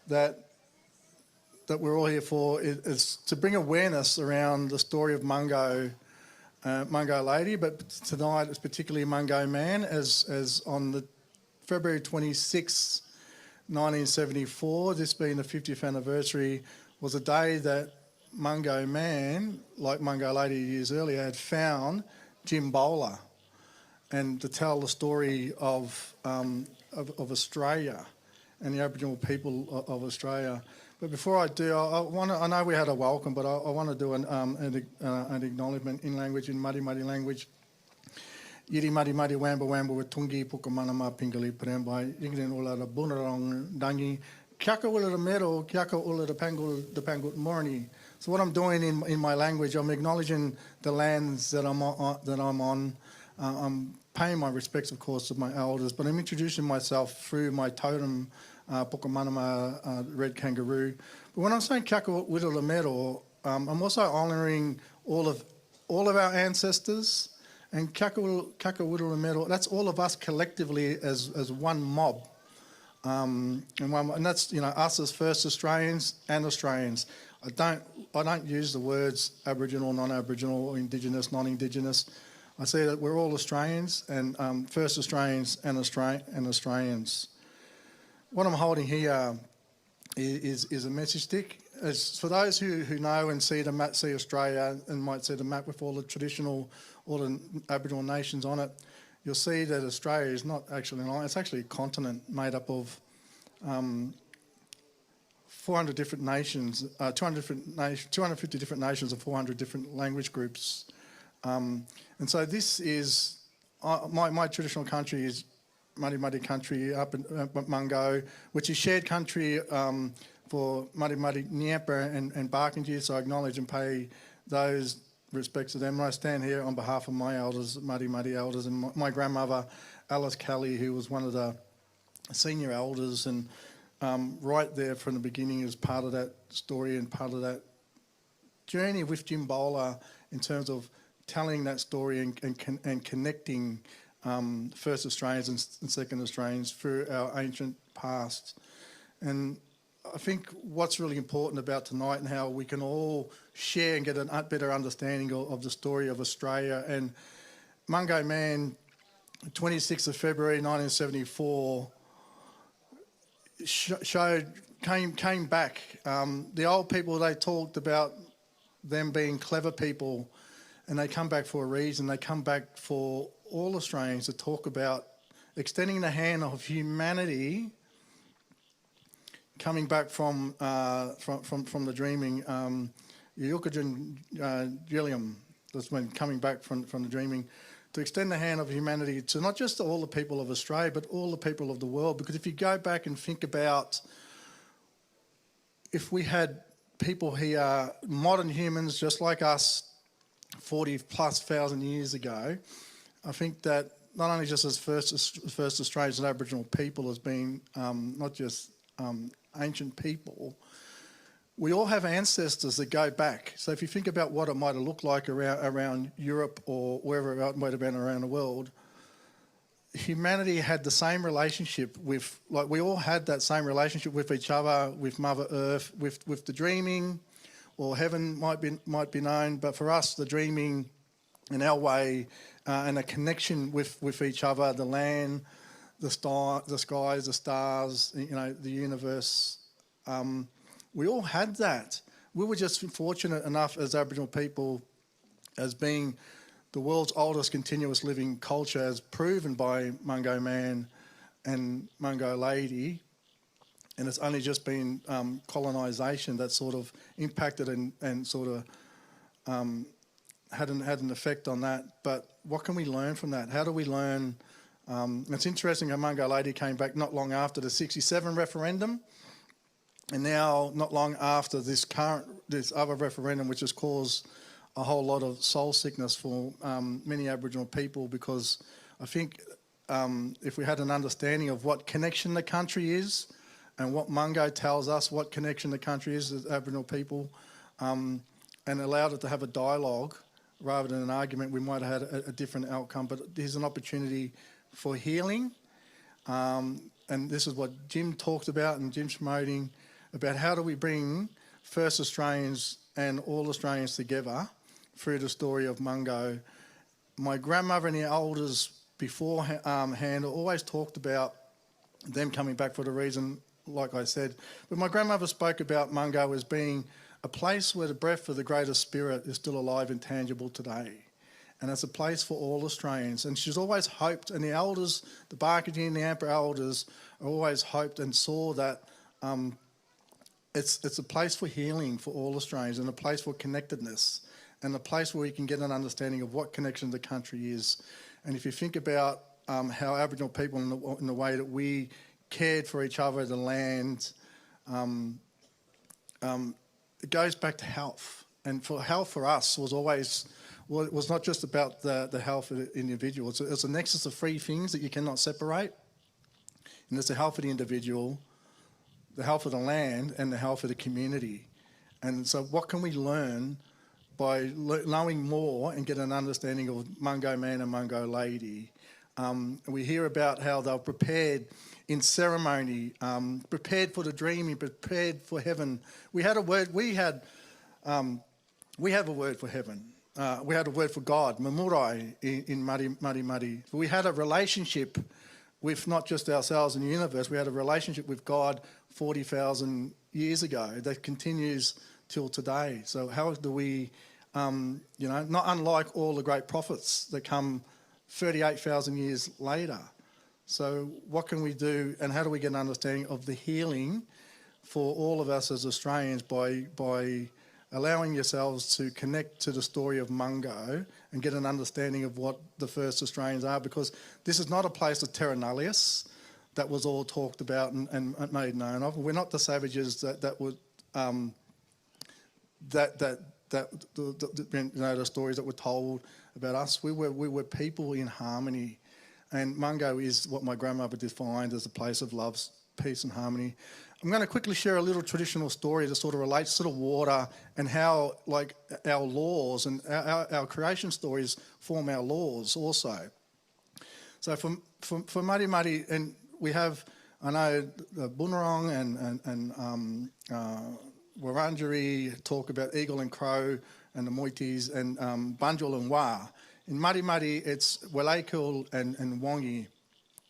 that we're all here for is to bring awareness around the story of Mungo Lady, but tonight it's particularly Mungo Man, as on the February 26, 1974, this being the 50th anniversary, was a day that Mungo Man, like Mungo Lady years earlier, had found Jim Bowler, and to tell the story of Australia and the Aboriginal people of Australia. But before I do, I know we had a welcome, but I want to do an acknowledgement in language, in Muddy Muddy language. Yiri Muddy Muddy Wamba Wamba with Tungi Pukamanama Pingali Prembai, Yingrin Ula the Bunarong Dangi, Kiaka Ula the Meadow, Kiaka Ula the Pangut Morni. So what I'm doing in my language, I'm acknowledging the lands that I'm on. I'm paying my respects, of course, to my elders, but I'm introducing myself through my totem, Pukamanama red kangaroo. But when I'm saying Kiaka Ula the Meadow, I'm also honouring all of our ancestors. And Kakawudal Metal, that's all of us collectively as one mob. And that's, us as first Australians and Australians. I don't use the words Aboriginal, non-Aboriginal, Indigenous, non-Indigenous. I say that we're all Australians and first Australians and Australians. What I'm holding here is a message stick. As for those who know and see the map, see Australia and might see the map with all the Aboriginal nations on it, you'll see that Australia is not actually an island. It's actually a continent made up of 400 different nations, 250 different nations of 400 different language groups. And so this is, my traditional country is Muddy Muddy country up in Mungo, which is shared country for Muddy Muddy Nyampa and Barkindji, so I acknowledge and pay those respects to them. And I stand here on behalf of my elders, Muddy Muddy elders, and my grandmother, Alice Kelly, who was one of the senior elders, and right there from the beginning is part of that story and part of that journey with Jim Bowler in terms of telling that story and connecting first Australians and second Australians through our ancient past. And I think what's really important about tonight and how we can all share and get a better understanding of the story of Australia. And Mungo Man, 26th of February 1974, came back. The old people, they talked about them being clever people, and they come back for a reason. They come back for all Australians to talk about extending the hand of humanity, coming back from the dreaming, Yukajin Gilliam, that's when coming back from the dreaming, to extend the hand of humanity to not just all the people of Australia, but all the people of the world. Because if you go back and think about, if we had people here, modern humans just like us, 40,000+ years ago, I think that not only just as first Australians and Aboriginal people as being not just ancient people, we all have ancestors that go back. So if you think about what it might have looked like around Europe or wherever it might have been around the world, humanity had the same relationship with, like we all had that same relationship with each other, with Mother Earth, with the dreaming, or heaven might be known, but for us, the dreaming in our way and a connection with each other, the land, the skies, the stars, the universe, we all had that. We were just fortunate enough as Aboriginal people, as being the world's oldest continuous living culture, as proven by Mungo Man and Mungo Lady, and it's only just been colonisation that sort of impacted and sort of had an effect on that. But what can we learn from that? How do we learn? It's interesting how Mungo Lady came back not long after the 67 referendum, and now not long after this other referendum, which has caused a whole lot of soul sickness for many Aboriginal people, because I think if we had an understanding of what connection the country is and what Mungo tells us what connection the country is as Aboriginal people, and allowed it to have a dialogue rather than an argument, we might have had a different outcome. But here's an opportunity for healing. And this is what Jim talked about and Jim's promoting, about how do we bring First Australians and all Australians together through the story of Mungo. My grandmother and the elders beforehand always talked about them coming back for the reason, like I said. But my grandmother spoke about Mungo as being a place where the breath of the greater spirit is still alive and tangible today. And it's a place for all Australians. And she's always hoped, and the elders, the Barkagee and the Amper elders, always hoped and saw that it's a place for healing for all Australians, and a place for connectedness, and a place where we can get an understanding of what connection the country is. And if you think about how Aboriginal people, in the way that we cared for each other, the land, it goes back to health. And health for us was always, well, it was not just about the health of the individual. It's a nexus of three things that you cannot separate. And it's the health of the individual, the health of the land, and the health of the community. And so what can we learn by knowing more and get an understanding of Mungo Man and Mungo Lady? We hear about how they were prepared in ceremony, prepared for the dreaming, prepared for heaven. We had a word. We have a word for heaven. We had a word for God, Mamurai, in Mari. We had a relationship with not just ourselves and the universe. We had a relationship with God 40,000 years ago that continues till today. So how do we, not unlike all the great prophets that come 38,000 years later. So what can we do, and how do we get an understanding of the healing for all of us as Australians by allowing yourselves to connect to the story of Mungo and get an understanding of what the first Australians are? Because this is not a place of terra nullius that was all talked about and made known of. We're not the savages that would the stories that were told about us. We were people in harmony, and Mungo is what my grandmother defined as a place of love, peace and harmony. I'm going to quickly share a little traditional story that sort of relates to the water and how, like, our laws and our creation stories form our laws also. So for Mari, and we have, I know, the Bunurong and Wurundjeri talk about eagle and crow, and the Moitis, and Bunjil and Wa. In Mari, it's Welakul and Wongi.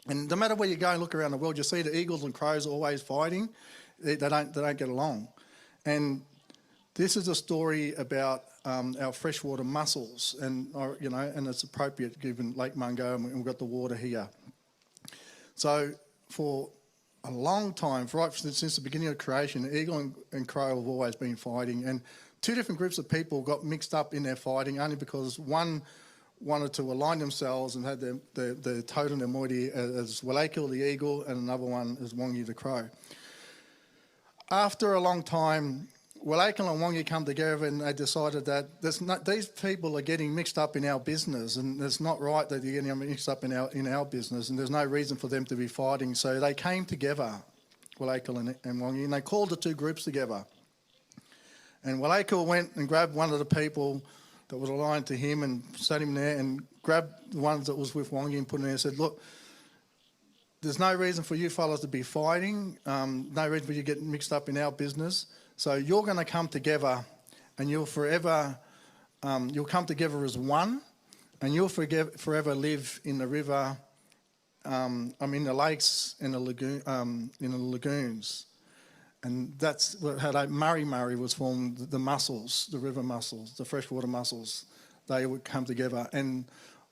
And no matter where you go and look around the world, you see the eagles and crows always fighting. They don't get along. And this is a story about our freshwater mussels, and and it's appropriate given Lake Mungo, and we've got the water here. So for a long time, right since the beginning of creation, the eagle and crow have always been fighting, and two different groups of people got mixed up in their fighting only because one wanted to align themselves and had their totem, their moiety, as Welakil the eagle, and another one as Wongi the crow. After a long time, Welakil and Wongi come together, and they decided that these people are getting mixed up in our business, and it's not right that they're getting mixed up in our business, and there's no reason for them to be fighting. So they came together, Welakil and Wongi, and they called the two groups together. And Welakil went and grabbed one of the people that was aligned to him and sat him there, and grabbed the ones that was with Wongi and put him there and said, look, there's no reason for you fellas to be fighting, no reason for you to get mixed up in our business. So you're going to come together and you'll forever, you'll come together as one, and you'll forever live in the river, in the lakes and the lagoons. And that's how Murray was formed, the mussels, the river mussels, the freshwater mussels, they would come together. And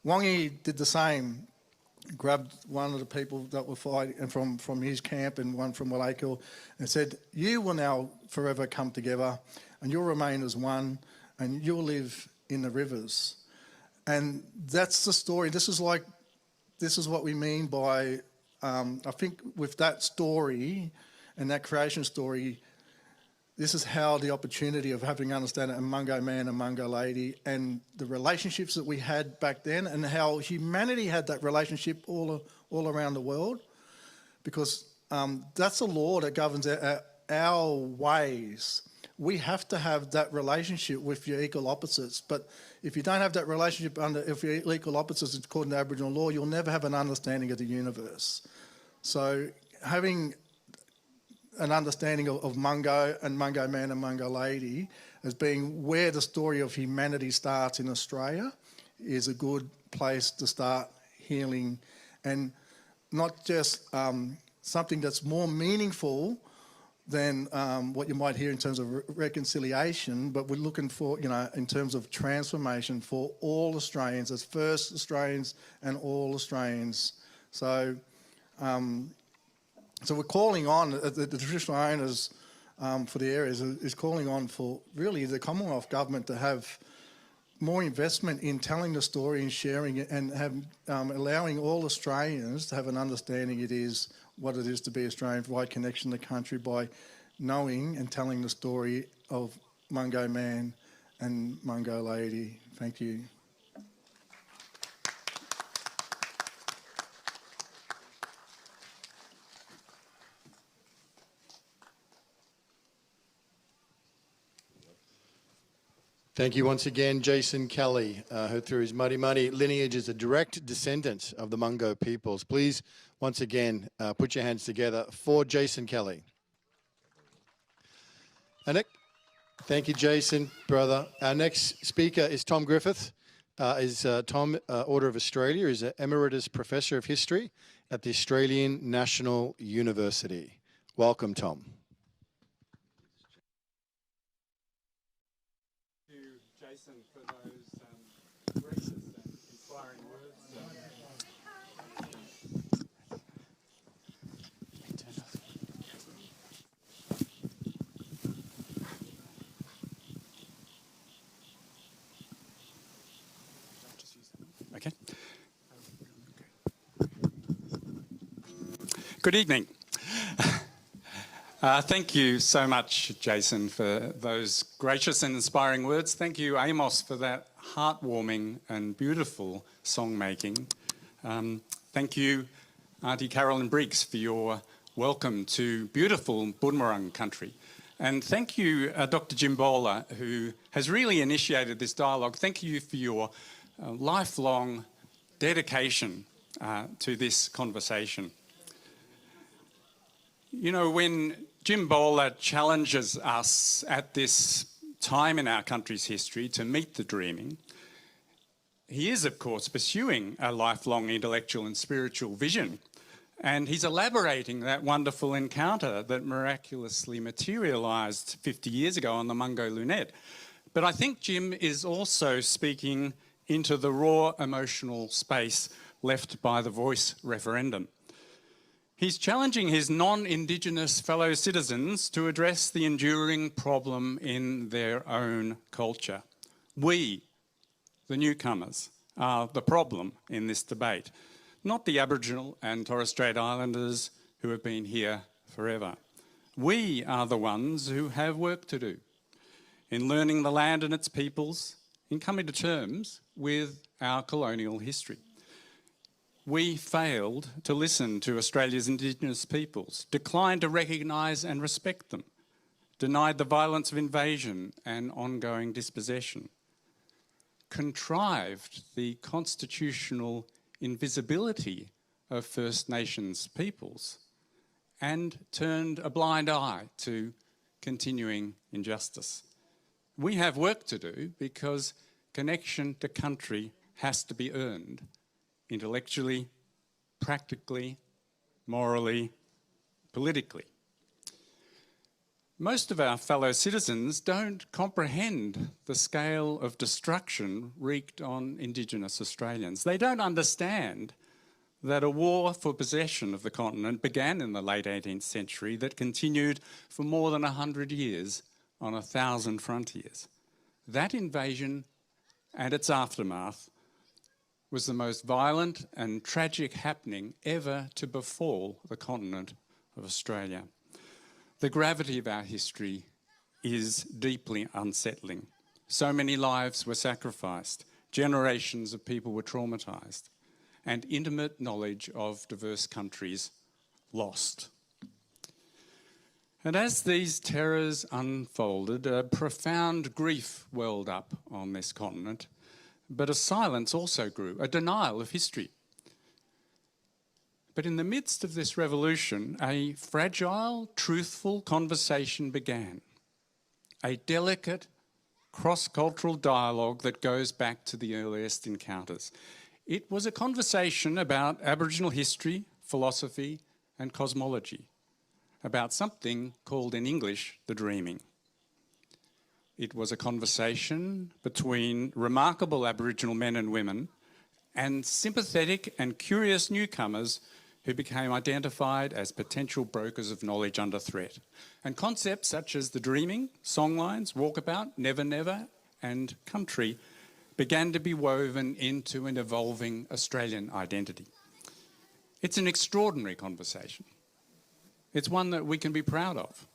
Wongi did the same, grabbed one of the people that were fighting from his camp and one from Wallachia and said, you will now forever come together and you'll remain as one and you'll live in the rivers. And that's the story. This is what we mean by, I think with that story and that creation story, this is how the opportunity of having understanding a Mungo man and Mungo lady and the relationships that we had back then and how humanity had that relationship all around the world, because that's the law that governs our ways. We have to have that relationship with your equal opposites, but if you don't have that relationship if you're equal opposites according to Aboriginal law, you'll never have an understanding of the universe. So having an understanding of Mungo and Mungo man and Mungo lady as being where the story of humanity starts in Australia is a good place to start healing, and not just something that's more meaningful than what you might hear in terms of reconciliation, but we're looking for, in terms of transformation for all Australians, as first Australians and all Australians. So we're calling on, the traditional owners for the areas is calling on for really the Commonwealth Government to have more investment in telling the story and sharing it, and have allowing all Australians to have an understanding what it is to be Australian, provide connection to the country by knowing and telling the story of Mungo man and Mungo lady. Thank you. Thank you once again, Jason Kelly, who through his Muddy Money lineage is a direct descendant of the Mungo peoples. Please, once again, put your hands together for Jason Kelly. Thank you, Jason, brother. Our next speaker is Tom Griffiths. Tom, Order of Australia, is an Emeritus Professor of History at the Australian National University. Welcome, Tom. Jason, for those gracious and inspiring words. Okay. Good evening. Thank you so much, Jason, for those gracious and inspiring words. Thank you, Amos, for that heartwarming and beautiful song-making. Thank you, Auntie Carolyn Briggs, for your welcome to beautiful Boonwurrung country. And thank you, Dr. Jim Bowler, who has really initiated this dialogue. Thank you for your lifelong dedication to this conversation. You know, when Jim Bowler challenges us at this time in our country's history to meet the dreaming, he is, of course, pursuing a lifelong intellectual and spiritual vision. And he's elaborating that wonderful encounter that miraculously materialised 50 years ago on the Mungo Lunette. But I think Jim is also speaking into the raw emotional space left by the Voice referendum. He's challenging his non-Indigenous fellow citizens to address the enduring problem in their own culture. We, the newcomers, are the problem in this debate, not the Aboriginal and Torres Strait Islanders who have been here forever. We are the ones who have work to do in learning the land and its peoples, in coming to terms with our colonial history. We failed to listen to Australia's Indigenous peoples, declined to recognise and respect them, denied the violence of invasion and ongoing dispossession, contrived the constitutional invisibility of First Nations peoples, and turned a blind eye to continuing injustice. we have work to do because connection to country has to be earned intellectually, practically, morally, politically. Most of our fellow citizens don't comprehend the scale of destruction wreaked on Indigenous Australians. They don't understand that a war for possession of the continent began in the late 18th century that continued for more than 100 years on 1,000 frontiers. That invasion and its aftermath was the most violent and tragic happening ever to befall the continent of Australia. The gravity of our history is deeply unsettling. So many lives were sacrificed, generations of people were traumatised, and intimate knowledge of diverse countries lost. And as these terrors unfolded, a profound grief welled up on this continent, but a silence also grew, a denial of history. But in the midst of this revolution, a fragile, truthful conversation began. A delicate, cross-cultural dialogue that goes back to the earliest encounters. It was a conversation about Aboriginal history, philosophy, and cosmology, about something called in English the dreaming. It was a conversation between remarkable Aboriginal men and women and sympathetic and curious newcomers who became identified as potential brokers of knowledge under threat. And concepts such as the dreaming, songlines, walkabout, never never, and country began to be woven into an evolving Australian identity. It's an extraordinary conversation. It's one that we can be proud of.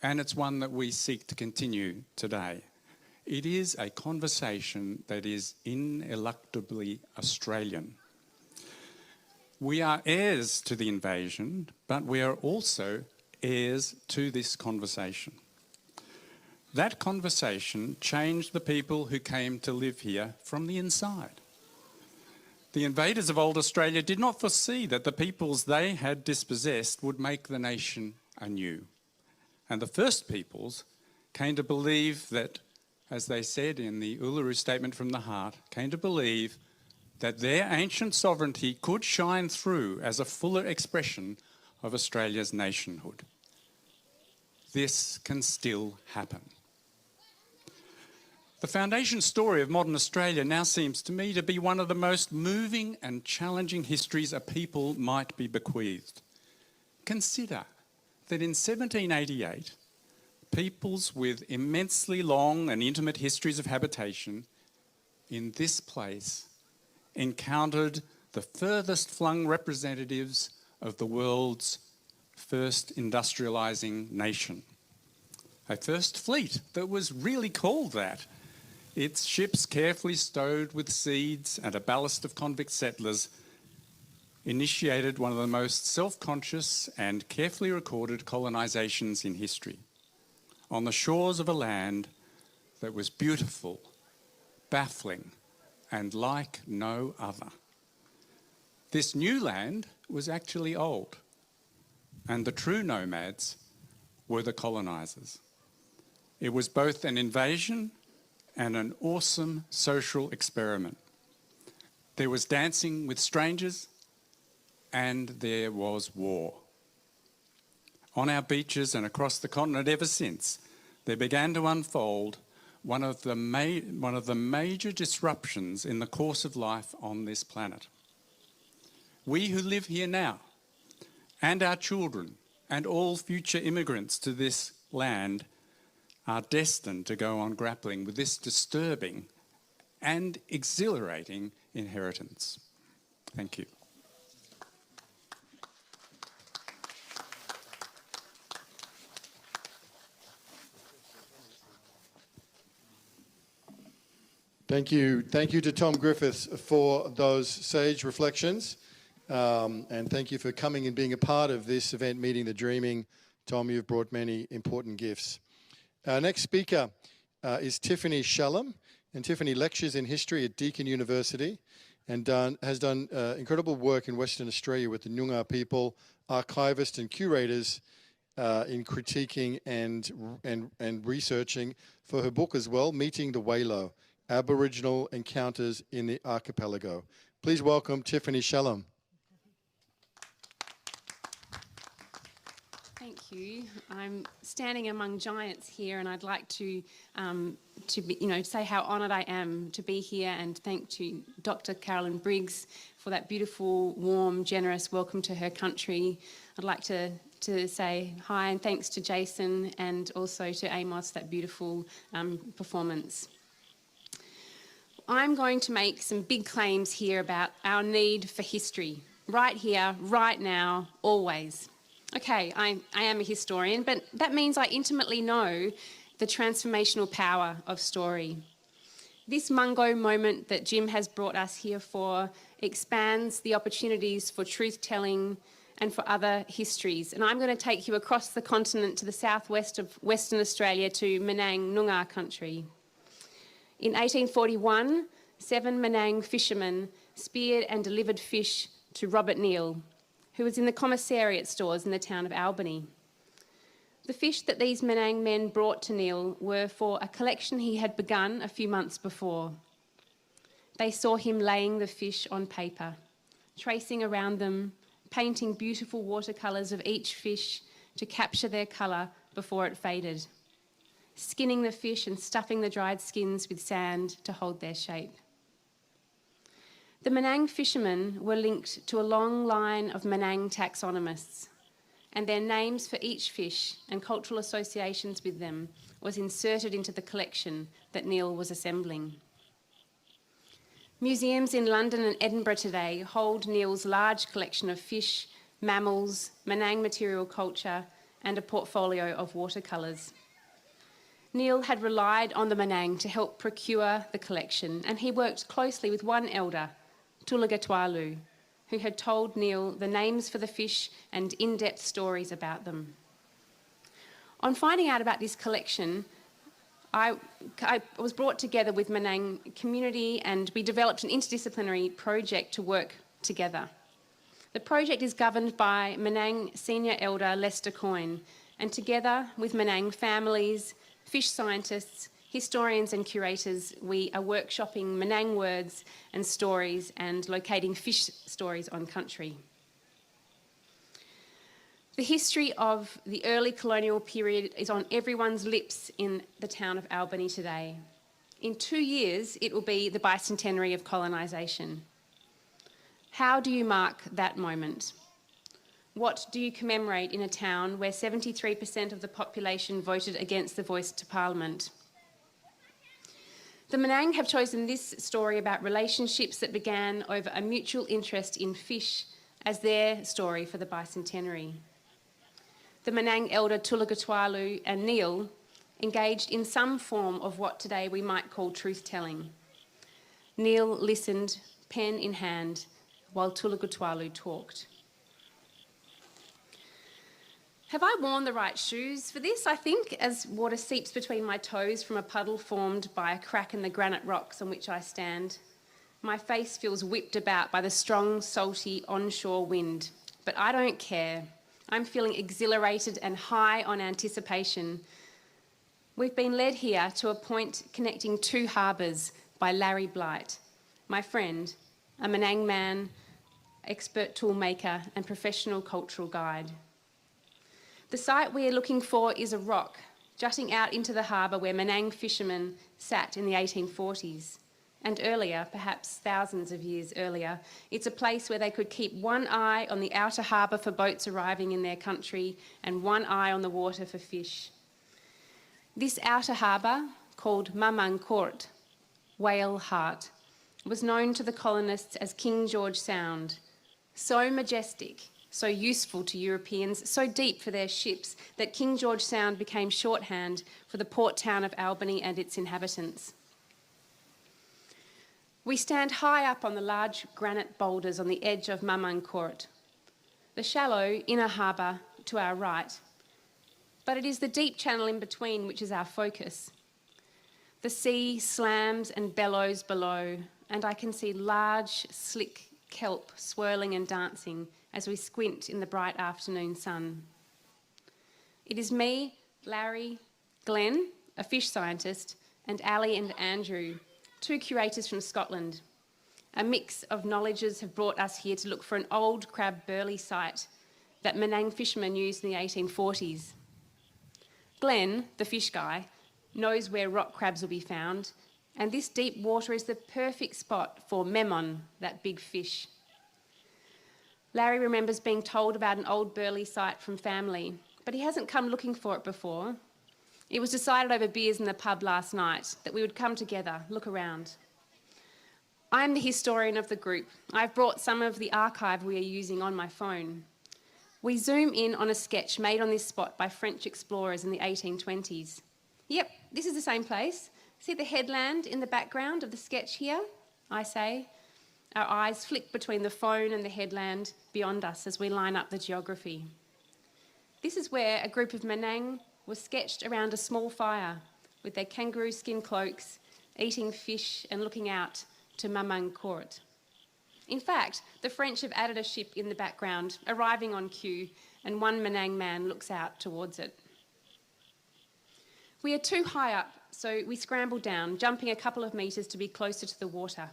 And it's one that we seek to continue today. It is a conversation that is ineluctably Australian. We are heirs to the invasion, but we are also heirs to this conversation. That conversation changed the people who came to live here from the inside. The invaders of old Australia did not foresee that the peoples they had dispossessed would make the nation anew. And the first peoples came to believe that, as they said in the Uluru Statement from the Heart, came to believe that their ancient sovereignty could shine through as a fuller expression of Australia's nationhood. This can still happen. The foundation story of modern Australia now seems to me to be one of the most moving and challenging histories a people might be bequeathed. Consider that in 1788, peoples with immensely long and intimate histories of habitation in this place encountered the furthest flung representatives of the world's first industrialising nation. A first fleet that was really called that. Its ships carefully stowed with seeds and a ballast of convict settlers initiated one of the most self-conscious and carefully recorded colonisations in history on the shores of a land that was beautiful, baffling, and like no other. This new land was actually old, and the true nomads were the colonisers. It was both an invasion and an awesome social experiment. There was dancing with strangers, and there was war. On our beaches and across the continent ever since, there began to unfold one of the major disruptions in the course of life on this planet. We who live here now, and our children, and all future immigrants to this land, are destined to go on grappling with this disturbing and exhilarating inheritance. Thank you. Thank you. Thank you to Tom Griffiths for those sage reflections. And thank you for coming and being a part of this event, Meeting the Dreaming. Tom, you've brought many important gifts. Our next speaker is Tiffany Shellam. And Tiffany lectures in history at Deakin University and has done incredible work in Western Australia with the Noongar people, archivists and curators in critiquing and researching for her book as well, Meeting the Walo, Aboriginal Encounters in the Archipelago. Please welcome Tiffany Shellam. Thank you. I'm standing among giants here, and I'd like to say how honoured I am to be here, and thank to Dr. Carolyn Briggs for that beautiful, warm, generous welcome to her country. I'd like to say hi and thanks to Jason and also to Amos, that beautiful performance. I'm going to make some big claims here about our need for history, right here, right now, always. Okay, I am a historian, but that means I intimately know the transformational power of story. This Mungo moment that Jim has brought us here for expands the opportunities for truth-telling and for other histories. And I'm going to take you across the continent to the southwest of Western Australia to Menang Noongar country. In 1841, 7 Menang fishermen speared and delivered fish to Robert Neal, who was in the commissariat stores in the town of Albany. The fish that these Menang men brought to Neal were for a collection he had begun a few months before. They saw him laying the fish on paper, tracing around them, painting beautiful watercolours of each fish to capture their colour before it faded, skinning the fish and stuffing the dried skins with sand to hold their shape. The Menang fishermen were linked to a long line of Menang taxonomists, and their names for each fish and cultural associations with them was inserted into the collection that Neal was assembling. Museums in London and Edinburgh today hold Neal's large collection of fish, mammals, Menang material culture, and a portfolio of watercolours. Neal had relied on the Menang to help procure the collection, and he worked closely with one elder, Tulaga Tualu, who had told Neal the names for the fish and in-depth stories about them. On finding out about this collection, I was brought together with Menang community, and we developed an interdisciplinary project to work together. The project is governed by Menang Senior Elder Lester Coyne, and together with Menang families, fish scientists, historians and curators, we are workshopping Menang words and stories and locating fish stories on country. The history of the early colonial period is on everyone's lips in the town of Albany today. In 2 years, it will be the bicentenary of colonisation. How do you mark that moment? What do you commemorate in a town where 73% of the population voted against the voice to Parliament? The Menang have chosen this story about relationships that began over a mutual interest in fish as their story for the bicentenary. The Menang elder Tulaga Tualu and Neal engaged in some form of what today we might call truth-telling. Neal listened, pen in hand, while Tulaga Tualu talked. Have I worn the right shoes for this, I think, as water seeps between my toes from a puddle formed by a crack in the granite rocks on which I stand? My face feels whipped about by the strong, salty, onshore wind, but I don't care. I'm feeling exhilarated and high on anticipation. We've been led here to a point connecting 2 harbours by Larry Blight, my friend, a Menang man, expert toolmaker and professional cultural guide. The site we are looking for is a rock jutting out into the harbour where Menang fishermen sat in the 1840s. And earlier, perhaps thousands of years earlier, it's a place where they could keep one eye on the outer harbour for boats arriving in their country and one eye on the water for fish. This outer harbour, called Mamang Court, Whale Heart, was known to the colonists as King George Sound. So majestic, so useful to Europeans, so deep for their ships that King George Sound became shorthand for the port town of Albany and its inhabitants. We stand high up on the large granite boulders on the edge of Mamang Court, the shallow inner harbour to our right, but it is the deep channel in between which is our focus. The sea slams and bellows below, and I can see large, slick kelp swirling and dancing as we squint in the bright afternoon sun. It is me, Larry, Glenn, a fish scientist, and Ali and Andrew, two curators from Scotland. A mix of knowledges have brought us here to look for an old crab burley site that Menang fishermen used in the 1840s. Glenn, the fish guy, knows where rock crabs will be found, and this deep water is the perfect spot for memon, that big fish. Larry remembers being told about an old burley site from family, but he hasn't come looking for it before. It was decided over beers in the pub last night that we would come together, look around. I'm the historian of the group. I've brought some of the archive we are using on my phone. We zoom in on a sketch made on this spot by French explorers in the 1820s. Yep, this is the same place. See the headland in the background of the sketch here? I say. Our eyes flick between the phone and the headland beyond us as we line up the geography. This is where a group of Menang was sketched around a small fire with their kangaroo skin cloaks, eating fish and looking out to Mamang Court. In fact, the French have added a ship in the background, arriving on cue, and one Menang man looks out towards it. We are too high up, so we scramble down, jumping a couple of metres to be closer to the water.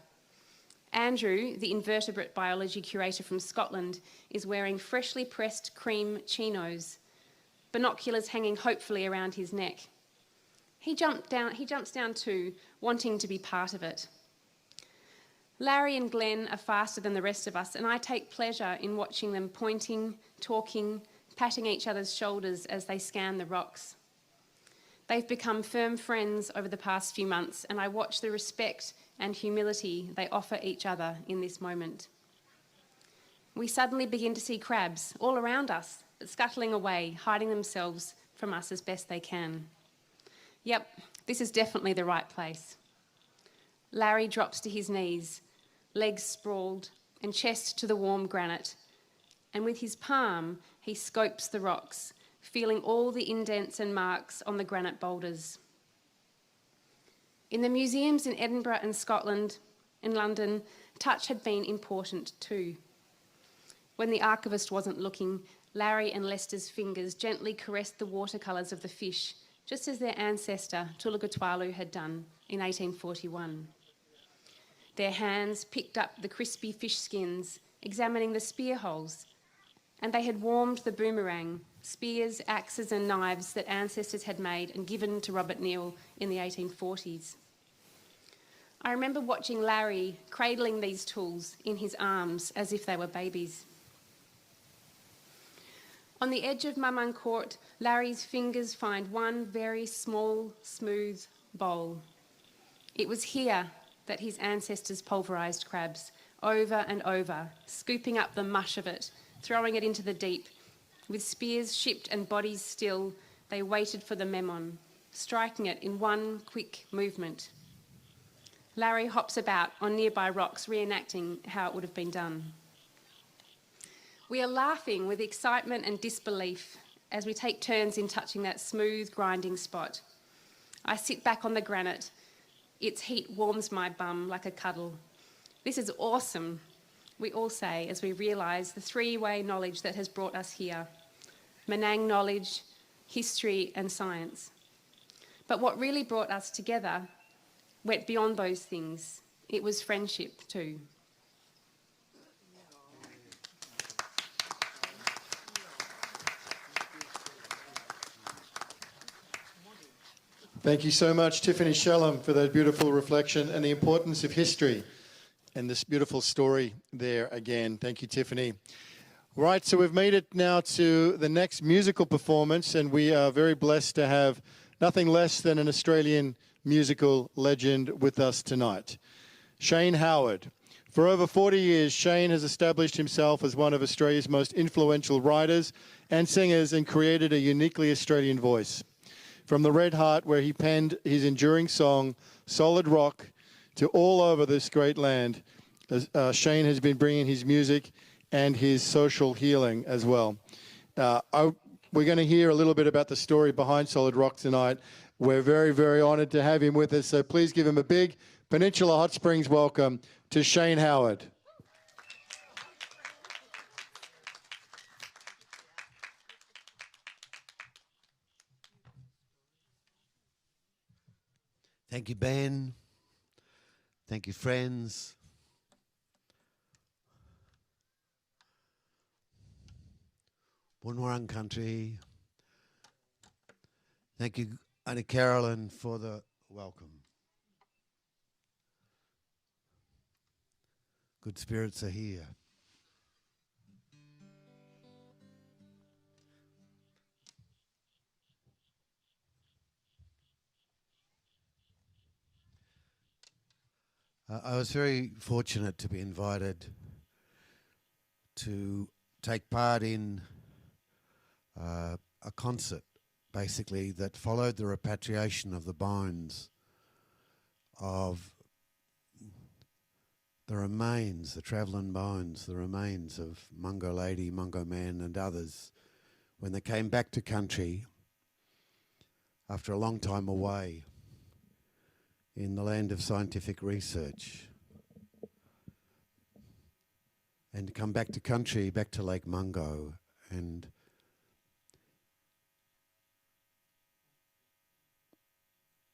Andrew, the invertebrate biology curator from Scotland, is wearing freshly pressed cream chinos, binoculars hanging hopefully around his neck. He jumps down too, wanting to be part of it. Larry and Glenn are faster than the rest of us, and I take pleasure in watching them pointing, talking, patting each other's shoulders as they scan the rocks. They've become firm friends over the past few months, and I watch the respect and humility they offer each other in this moment. We suddenly begin to see crabs all around us, but scuttling away, hiding themselves from us as best they can. Yep, this is definitely the right place. Larry drops to his knees, legs sprawled and chest to the warm granite, and with his palm he scopes the rocks, feeling all the indents and marks on the granite boulders. In the museums in Edinburgh and Scotland, in London, touch had been important too. When the archivist wasn't looking, Larry and Lester's fingers gently caressed the watercolours of the fish, just as their ancestor, Tulugutwalu, had done in 1841. Their hands picked up the crispy fish skins, examining the spear holes, and they had warmed the boomerang, spears, axes and knives that ancestors had made and given to Robert Neal in the 1840s. I remember watching Larry cradling these tools in his arms as if they were babies. On the edge of Mamang Court, Larry's fingers find one very small, smooth bowl. It was here that his ancestors pulverised crabs, over and over, scooping up the mush of it, throwing it into the deep. With spears shipped and bodies still, they waited for the memon, striking it in one quick movement. Larry hops about on nearby rocks, reenacting how it would have been done. We are laughing with excitement and disbelief as we take turns in touching that smooth, grinding spot. I sit back on the granite. Its heat warms my bum like a cuddle. This is awesome, we all say as we realise the three-way knowledge that has brought us here. Menang knowledge, history and science. But what really brought us together went beyond those things. It was friendship too. Thank you so much, Tiffany Shellam, for that beautiful reflection and the importance of history and this beautiful story there again. Thank you, Tiffany. Right, so we've made it now to the next musical performance, and we are very blessed to have nothing less than an Australian musical legend with us tonight, Shane Howard. For over 40 years, Shane has established himself as one of Australia's most influential writers and singers and created a uniquely Australian voice. From the Red Heart, where he penned his enduring song, Solid Rock, to all over this great land, Shane has been bringing his music and his social healing as well. We're going to hear a little bit about the story behind Solid Rock tonight. We're very, very honoured to have him with us, so please give him a big Peninsula Hot Springs welcome to Shane Howard. Thank you, Ben. Thank you, friends. Bunwarang country. Thank you, Auntie Carolyn, for the welcome. Good spirits are here. I was very fortunate to be invited to take part in a concert, basically, that followed the repatriation of the bones of the remains, the travelling bones, the remains of Mungo Lady, Mungo Man and others when they came back to country after a long time away in the land of scientific research, and to come back to country, back to Lake Mungo, and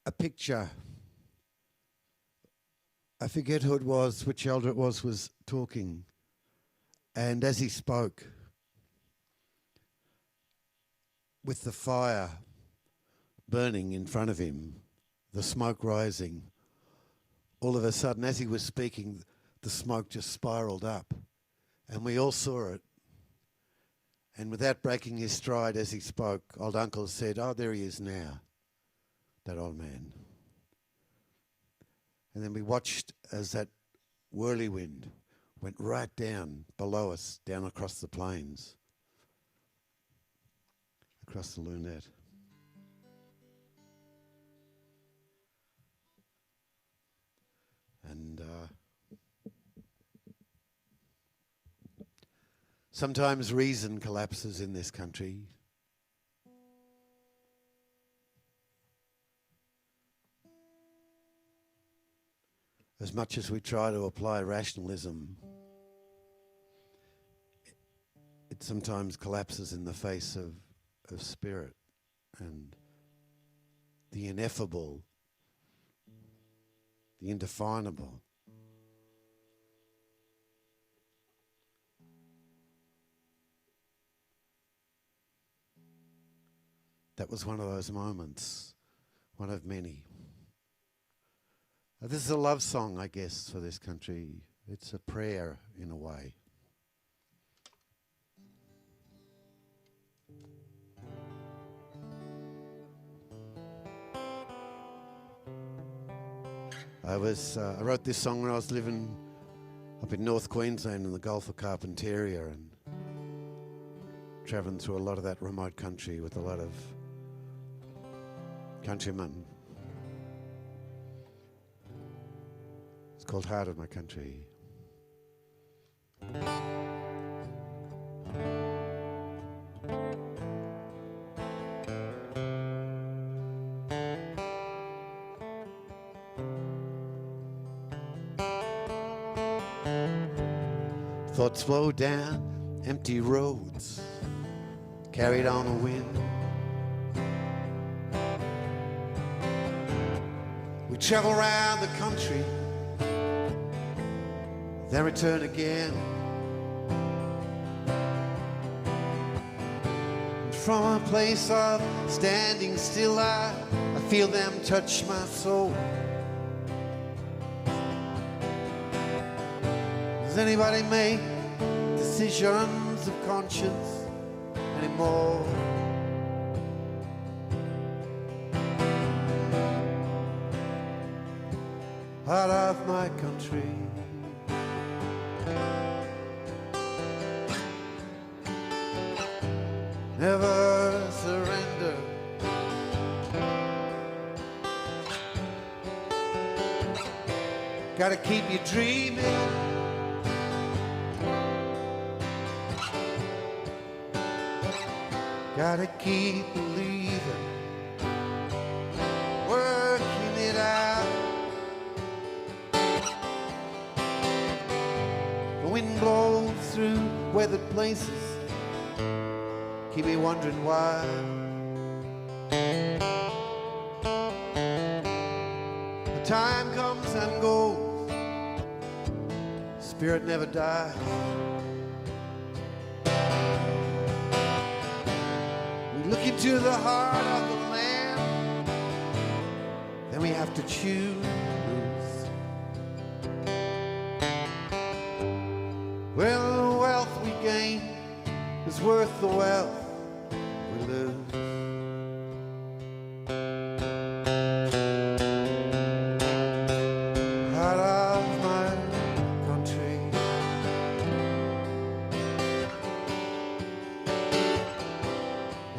a picture, I forget who it was, which elder it was talking, and as he spoke, with the fire burning in front of him, the smoke rising, all of a sudden, as he was speaking, the smoke just spiraled up. And we all saw it. And without breaking his stride as he spoke, old uncle said, "Oh, there he is now, that old man." And then we watched as that whirlwind went right down below us, down across the plains, across the Lunette. And sometimes reason collapses in this country. As much as we try to apply rationalism, it sometimes collapses in the face of spirit and the ineffable, the indefinable. That was one of those moments, one of many. This is a love song, I guess, for this country. It's a prayer in a way. I wrote this song when I was living up in North Queensland in the Gulf of Carpentaria and travelling through a lot of that remote country with a lot of countrymen. It's called Heart of My Country. Thoughts slow down empty roads, carried on the wind. We travel around the country, then return again. And from a place of standing still, I feel them touch my soul. Does anybody make decisions of conscience anymore? Heart of my country, never surrender. Gotta keep you dreaming. Gotta keep believing, working it out. The wind blows through weathered places, keep me wondering why. Time comes and goes, spirit never dies. We look into the heart of the land, then we have to choose. Well, the wealth we gain is worth the wealth we lose. Heart of my country,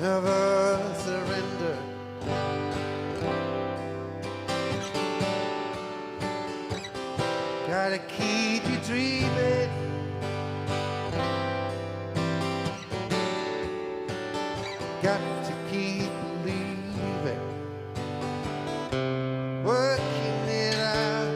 never surrender. Gotta keep you dreaming. Got to keep believing, working it out.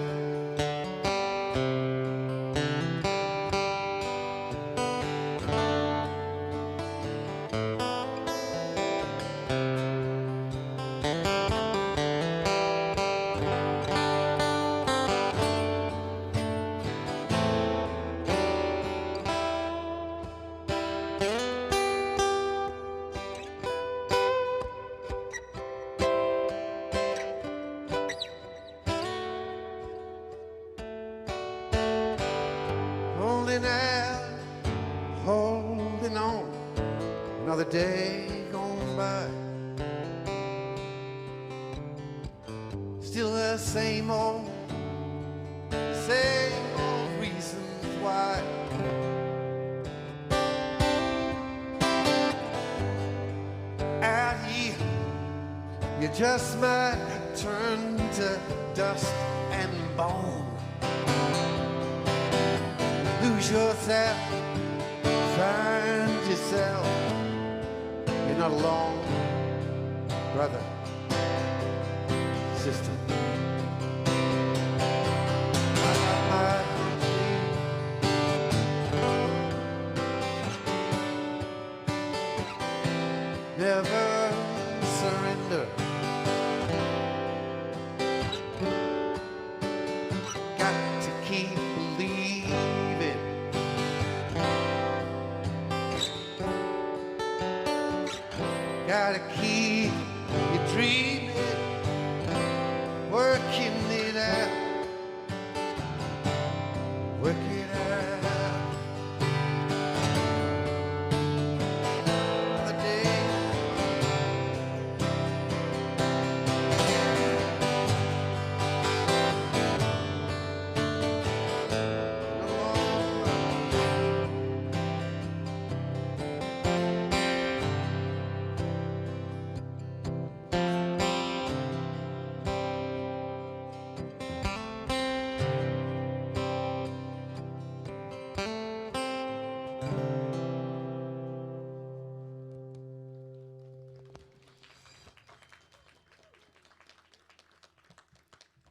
Holding out, holding on, another day gone by. Still the same old reasons why. Out here, you just might turn to dust and bone. Lose yourself, find yourself. You're not alone, brother, sister. I got my country. Never surrender. Got to keep believing. Gotta keep you dreaming, working it out, work it out. Another day.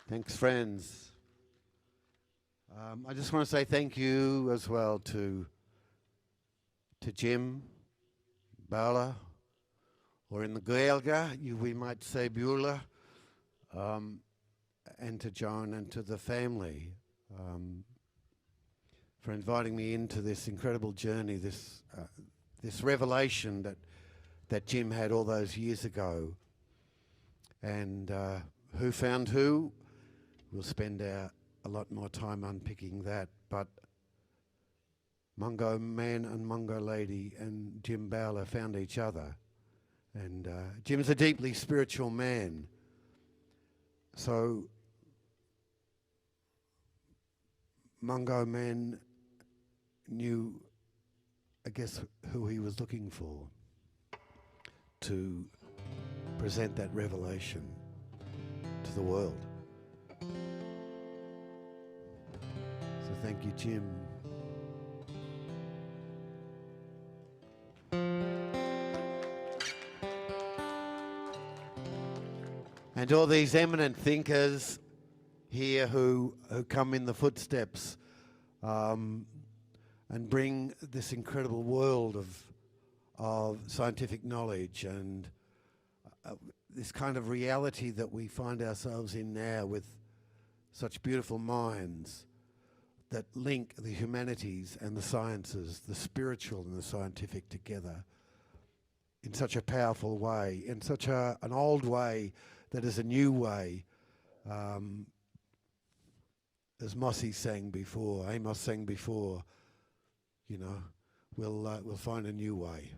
Thanks, friends. I just want to say thank you as well to Jim Bowler, or in the Gaelga, we might say Beulah, and to Joan and to the family for inviting me into this incredible journey, this revelation that Jim had all those years ago. And who found who? We'll spend a lot more time unpicking that, but Mungo Man and Mungo Lady and Jim Bowler found each other, and Jim's a deeply spiritual man, so Mungo Man knew, I guess, who he was looking for to present that revelation to the world. So thank you, Jim. And all these eminent thinkers here who come in the footsteps and bring this incredible world of scientific knowledge and this kind of reality that we find ourselves in now with such beautiful minds that link the humanities and the sciences, the spiritual and the scientific together in such a powerful way, in such an old way that is a new way. As Mossy sang before, Amos sang before, you know, we'll find a new way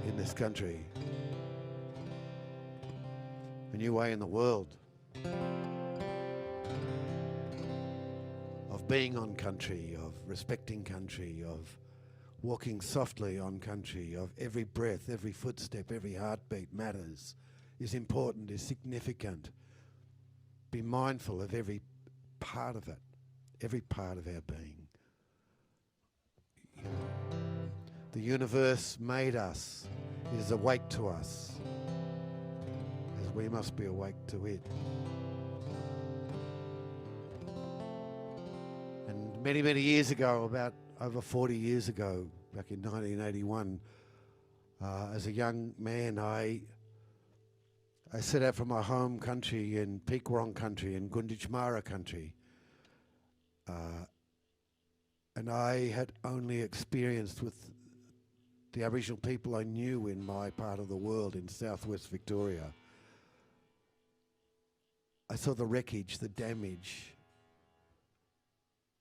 in this country, a new way in the world of being on country, of respecting country, of walking softly on country, of every breath, every footstep, every heartbeat matters, is important, is significant. Be mindful of every part of it, every part of our being. You know, the universe made us, is awake to us, as we must be awake to it. And many, many years ago, about over 40 years ago, back in 1981, as a young man, I set out from my home country in Pequarong country, in Gunditjmara country. And I had only experienced with the Aboriginal people I knew in my part of the world, in southwest Victoria. I saw the wreckage, the damage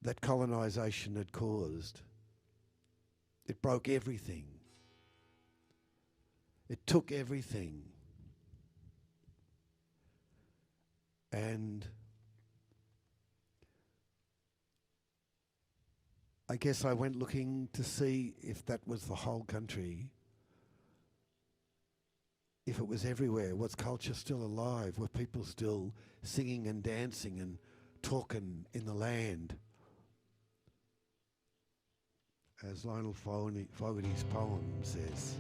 that colonisation had caused. It broke everything. It took everything. And I guess I went looking to see if that was the whole country, if it was everywhere. Was culture still alive? Were people still singing and dancing and talking in the land? As Lionel Fogarty's poem says,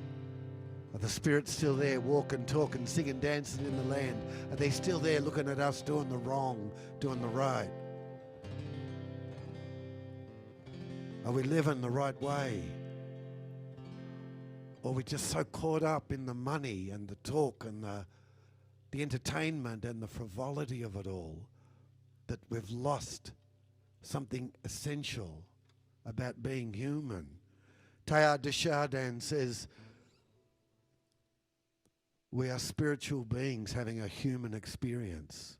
are the spirits still there, walking, talking, singing, dancing in the land? Are they still there looking at us doing the wrong, doing the right? Are we living the right way? Or are we just so caught up in the money and the talk and the entertainment and the frivolity of it all that we've lost something essential about being human? Teilhard de Chardin says, we are spiritual beings having a human experience.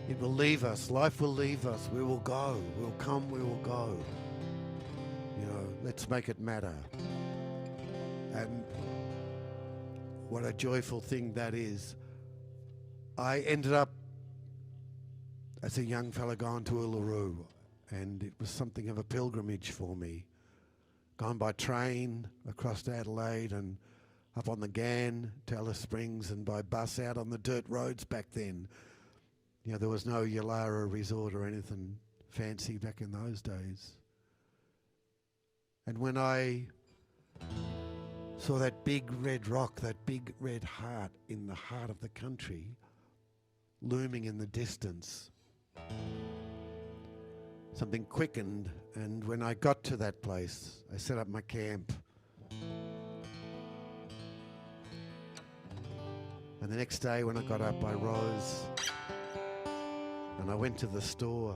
It will leave us. Life will leave us. We will go. We'll come. We will go. You know, let's make it matter. And what a joyful thing that is. I ended up as a young fella going to Uluru, and it was something of a pilgrimage for me. Gone by train across to Adelaide and up on the Ghan to Alice Springs, and by bus out on the dirt roads back then. You know, there was no Yalara resort or anything fancy back in those days. And when I saw that big red rock, that big red heart in the heart of the country, looming in the distance, something quickened, and when I got to that place, I set up my camp. And the next day when I got up, I rose and I went to the store,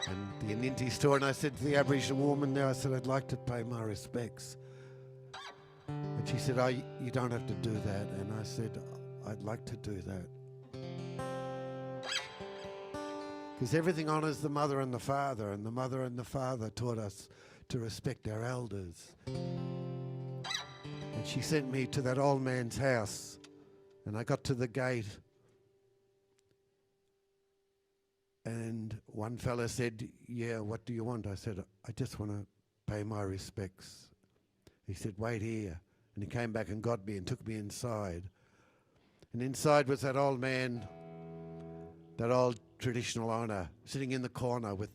and the Aninti store, and I said to the Aboriginal woman there, I said, I'd like to pay my respects. And she said, oh, you don't have to do that. And I said, I'd like to do that. Because everything honours the mother and the father, and the mother and the father taught us to respect our elders. And she sent me to that old man's house, and I got to the gate, and one fella said, yeah, what do you want? I said, I just want to pay my respects. He said, wait here. And he came back and got me and took me inside. And inside was that old man, that old traditional owner, sitting in the corner with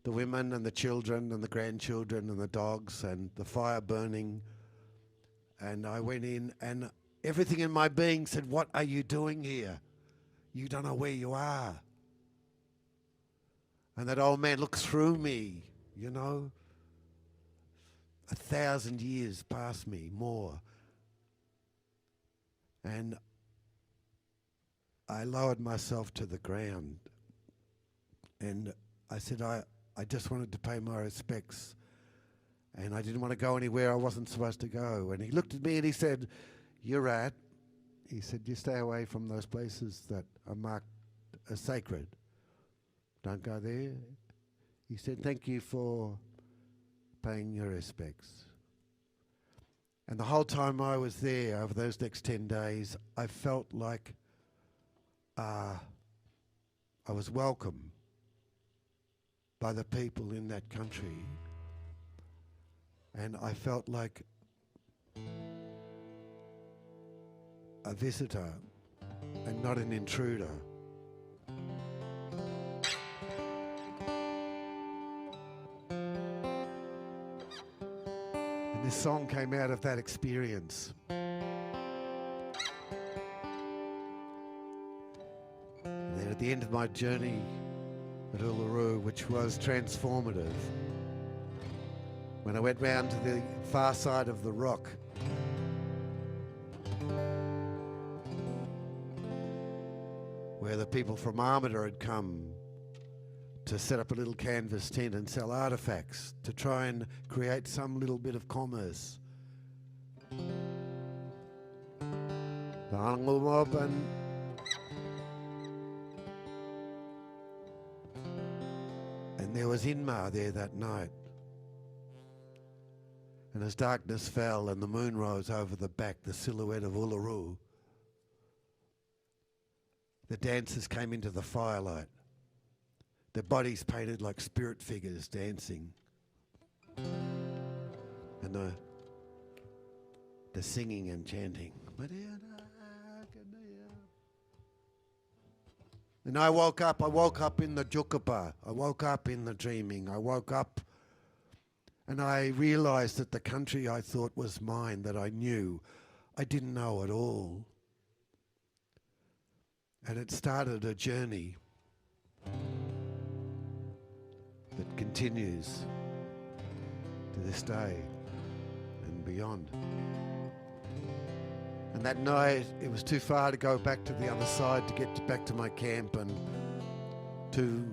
the women and the children and the grandchildren and the dogs and the fire burning. And I went in, and everything in my being said, what are you doing here? You don't know where you are. And that old man looked through me, you know, 1,000 years past me, more. And I lowered myself to the ground and I said I just wanted to pay my respects and I didn't want to go anywhere I wasn't supposed to go. And he looked at me and he said, "You're right." He said, "You stay away from those places that are marked as sacred. Don't go there." He said, "Thank you for paying your respects." And the whole time I was there, over those next 10 days, I felt like I was welcome by the people in that country. And I felt like a visitor and not an intruder. And this song came out of that experience. And then at the end of my journey at Uluru, which was transformative, when I went round to the far side of the rock, where the people from Armada had come to set up a little canvas tent and sell artefacts to try and create some little bit of commerce. And there was Inma there that night. And as darkness fell and the moon rose over the back, the silhouette of Uluru, the dancers came into the firelight, their bodies painted like spirit figures dancing. And the singing and chanting. And I woke up in the Jukapa, I woke up in the dreaming, I woke up and I realised that the country I thought was mine, that I knew, I didn't know at all. And it started a journey that continues to this day and beyond. And that night, it was too far to go back to the other side to get back to my camp, and two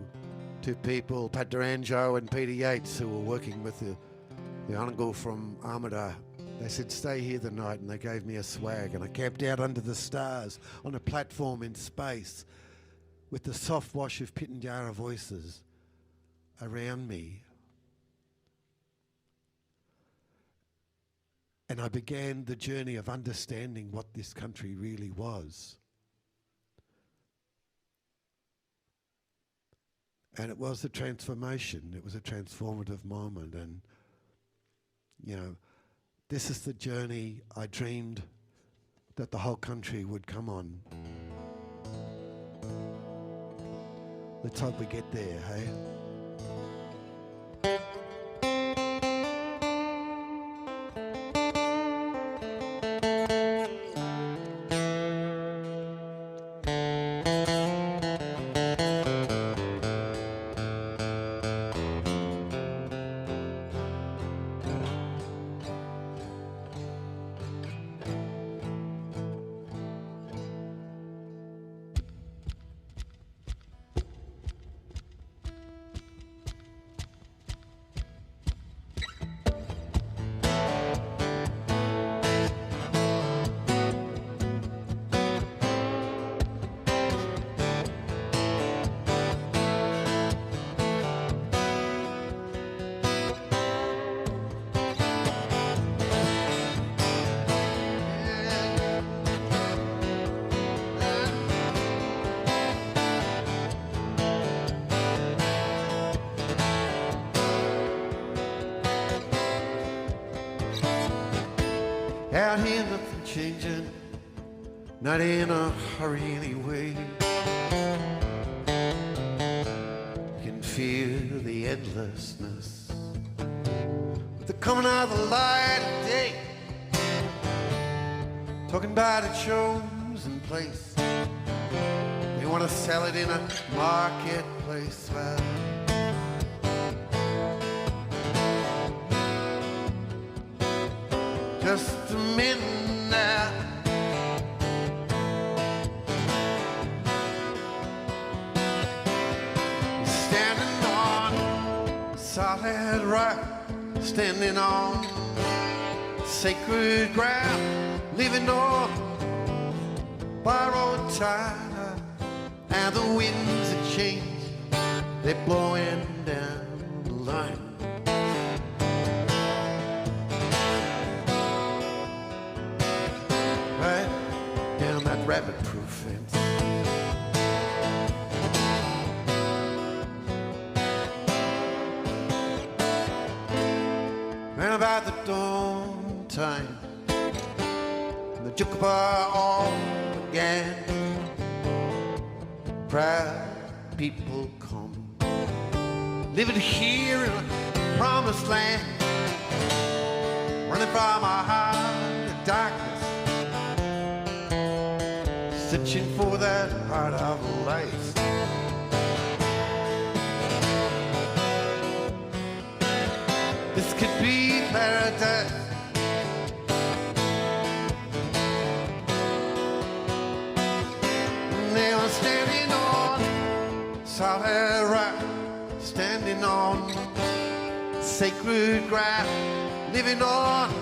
people, Pat Duranjo and Peter Yates, who were working with the uncle from Armada, they said, "Stay here the night," and they gave me a swag, and I camped out under the stars on a platform in space with the soft wash of Pitjantjatjara voices around me. And I began the journey of understanding what this country really was. And it was a transformation. It was a transformative moment. And, you know, this is the journey I dreamed that the whole country would come on. Let's hope we get there, hey? Out here, nothing changing, not in a hurry anyway. You can feel the endlessness with the coming of the light of day. Talking about its chosen place. You want to sell it in a marketplace. Well, just a minute now. solid rock, standing on sacred ground, living on borrowed time, and the winds that change, they're blowing down the line. Right down that rabbit-proof fence. And about the dawn time, the jukebox all began. Proud people come, living here in a promised land, running from our heart of darkness, searching for that heart of life. This could be paradise. They were standing on solid rock, standing on sacred ground, living on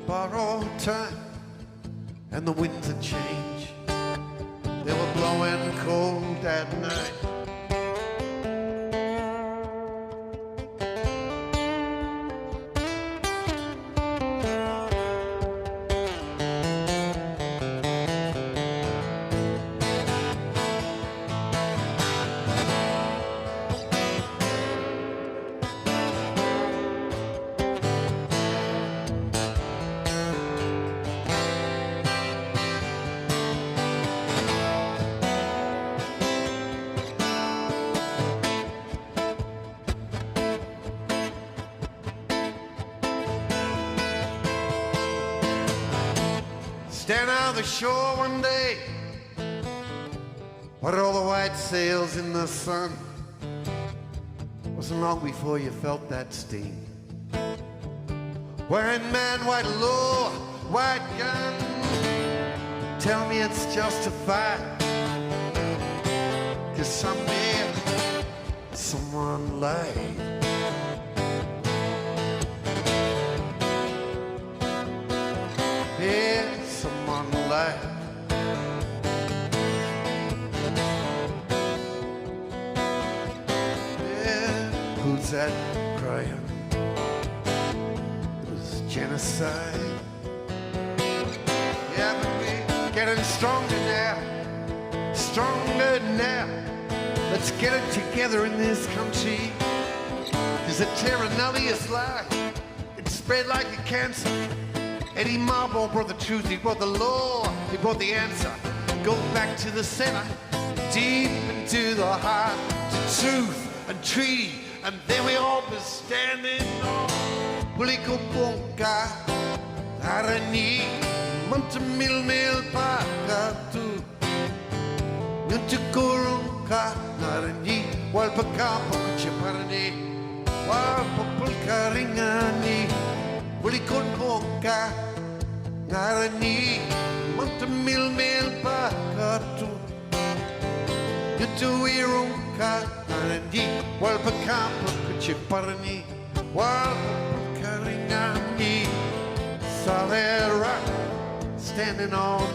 borrowed time, and the winds of change, they were blowing cold at night. Stand on the shore one day, what all the white sails in the sun. Wasn't long before you felt that sting. Wearing man, white law, white gun. Tell me it's justified, 'cause somewhere someone lied. Yeah, someone lied. Yeah, who's that crying? It was genocide. Yeah, but we're getting stronger now, stronger now. Let's get it together in this country. 'Cause the tyrannous lie, it spread like a cancer. Eddie Marble brought the truth, he brought the law, he brought the answer. Go back to the center, deep into the heart, to truth and treaty, and there we all be standing on. Puliko Ponka, Arani, Montemil Mil Pakatu, Nutukurunka, Arani, Walpakapo Chiparani, Walpapulkaringani, Puliko Ponka, Arani, Montemil Mil Pakatu, Nutuirunka, Arani, Walpakapo Chiparani, Walpapulkaringani, solid rock, standing on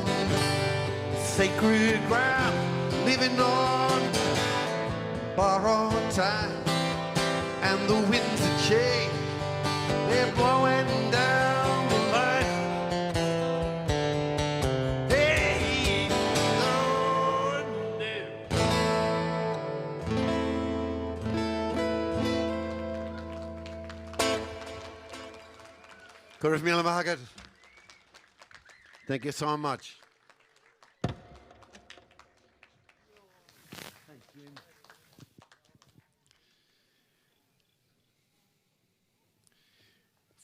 sacred ground, living on borrowed time, and the winds of change, they're blowing down the line. Hey, Lord, no. Griffiths Miller Market. Thank you so much.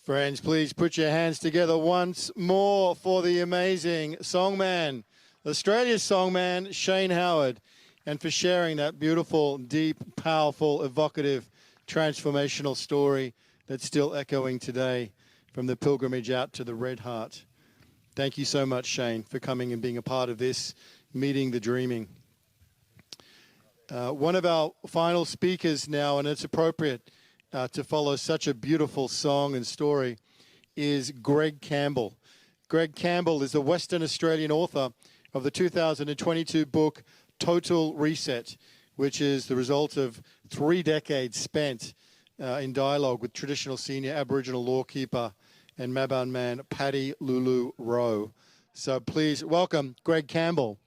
Friends, please put your hands together once more for the amazing songman, Australia's songman, Shane Howard, and for sharing that beautiful, deep, powerful, evocative, transformational story that's still echoing today from the pilgrimage out to the Red Heart. Thank you so much, Shane, for coming and being a part of this, Meeting the Dreaming. One of our final speakers now, and it's appropriate, to follow such a beautiful song and story is Greg Campbell. Greg Campbell is a Western Australian author of the 2022 book Total Reset, which is the result of 3 decades spent in dialogue with traditional senior Aboriginal lawkeeper and Mabun man Paddy Lulu Rowe. So please welcome Greg Campbell.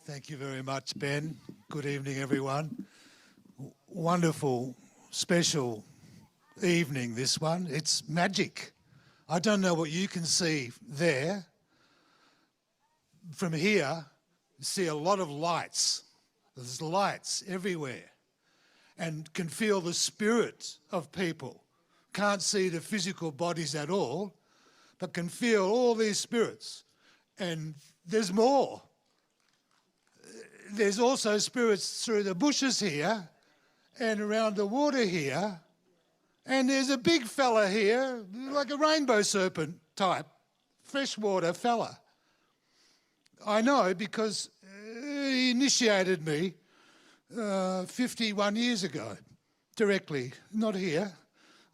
Thank you very much, Ben. Good evening, everyone. Wonderful, special evening, this one. It's magic. I don't know what you can see there. From here, you see a lot of lights. There's lights everywhere and can feel the spirit of people. Can't see the physical bodies at all, but can feel all these spirits. And there's more. There's also spirits through the bushes here and around the water here. And there's a big fella here, like a rainbow serpent type, freshwater fella. I know because he initiated me 51 years ago, directly, not here,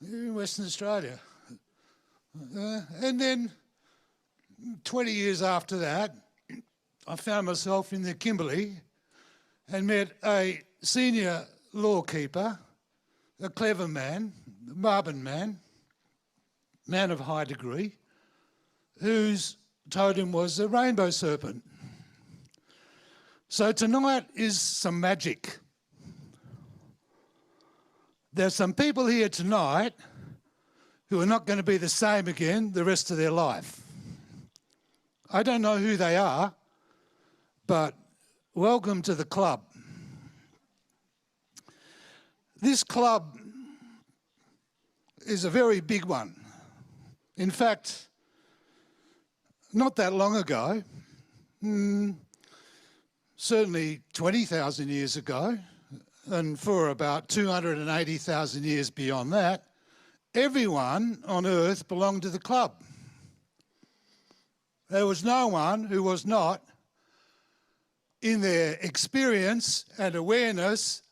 in Western Australia. And then 20 years after that, I found myself in the Kimberley and met a senior lawkeeper, a clever man, a Mabun man of high degree, whose totem was a rainbow serpent. So tonight is some magic. There's some people here tonight who are not going to be the same again the rest of their life. I don't know who they are, but welcome to the club. This club is a very big one. In fact, not that long ago, certainly 20,000 years ago, and for about 280,000 years beyond that, everyone on Earth belonged to the club. There was no one who was not, in their experience and awareness,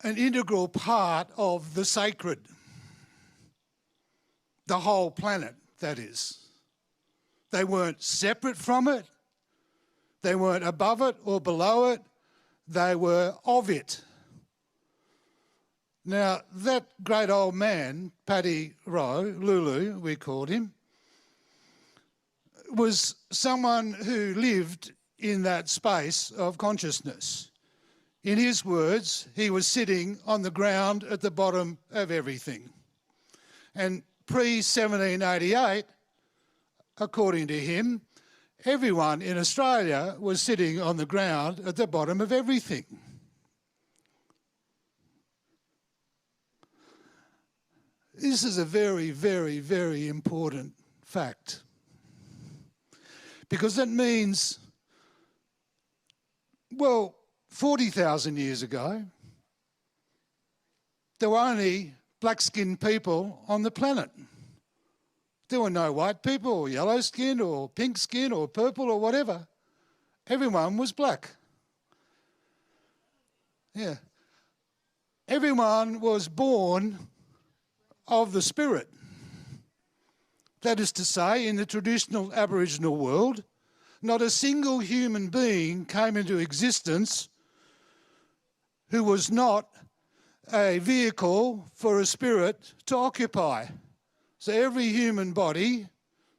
an integral part of the sacred. The whole planet, that is. They weren't separate from it. They weren't above it or below it. They were of it. Now, that great old man, Paddy Rowe, Lulu, we called him, was someone who lived in that space of consciousness. In his words, he was sitting on the ground at the bottom of everything. And pre-1788, according to him, everyone in Australia was sitting on the ground at the bottom of everything. This is a very, very, very important fact, because that means, well, 40,000 years ago, there were only black-skinned people on the planet. There were no white people or yellow-skinned or pink-skinned or purple or whatever. Everyone was black. Yeah. Everyone was born of the spirit. That is to say, in the traditional Aboriginal world, not a single human being came into existence who was not a vehicle for a spirit to occupy. So every human body,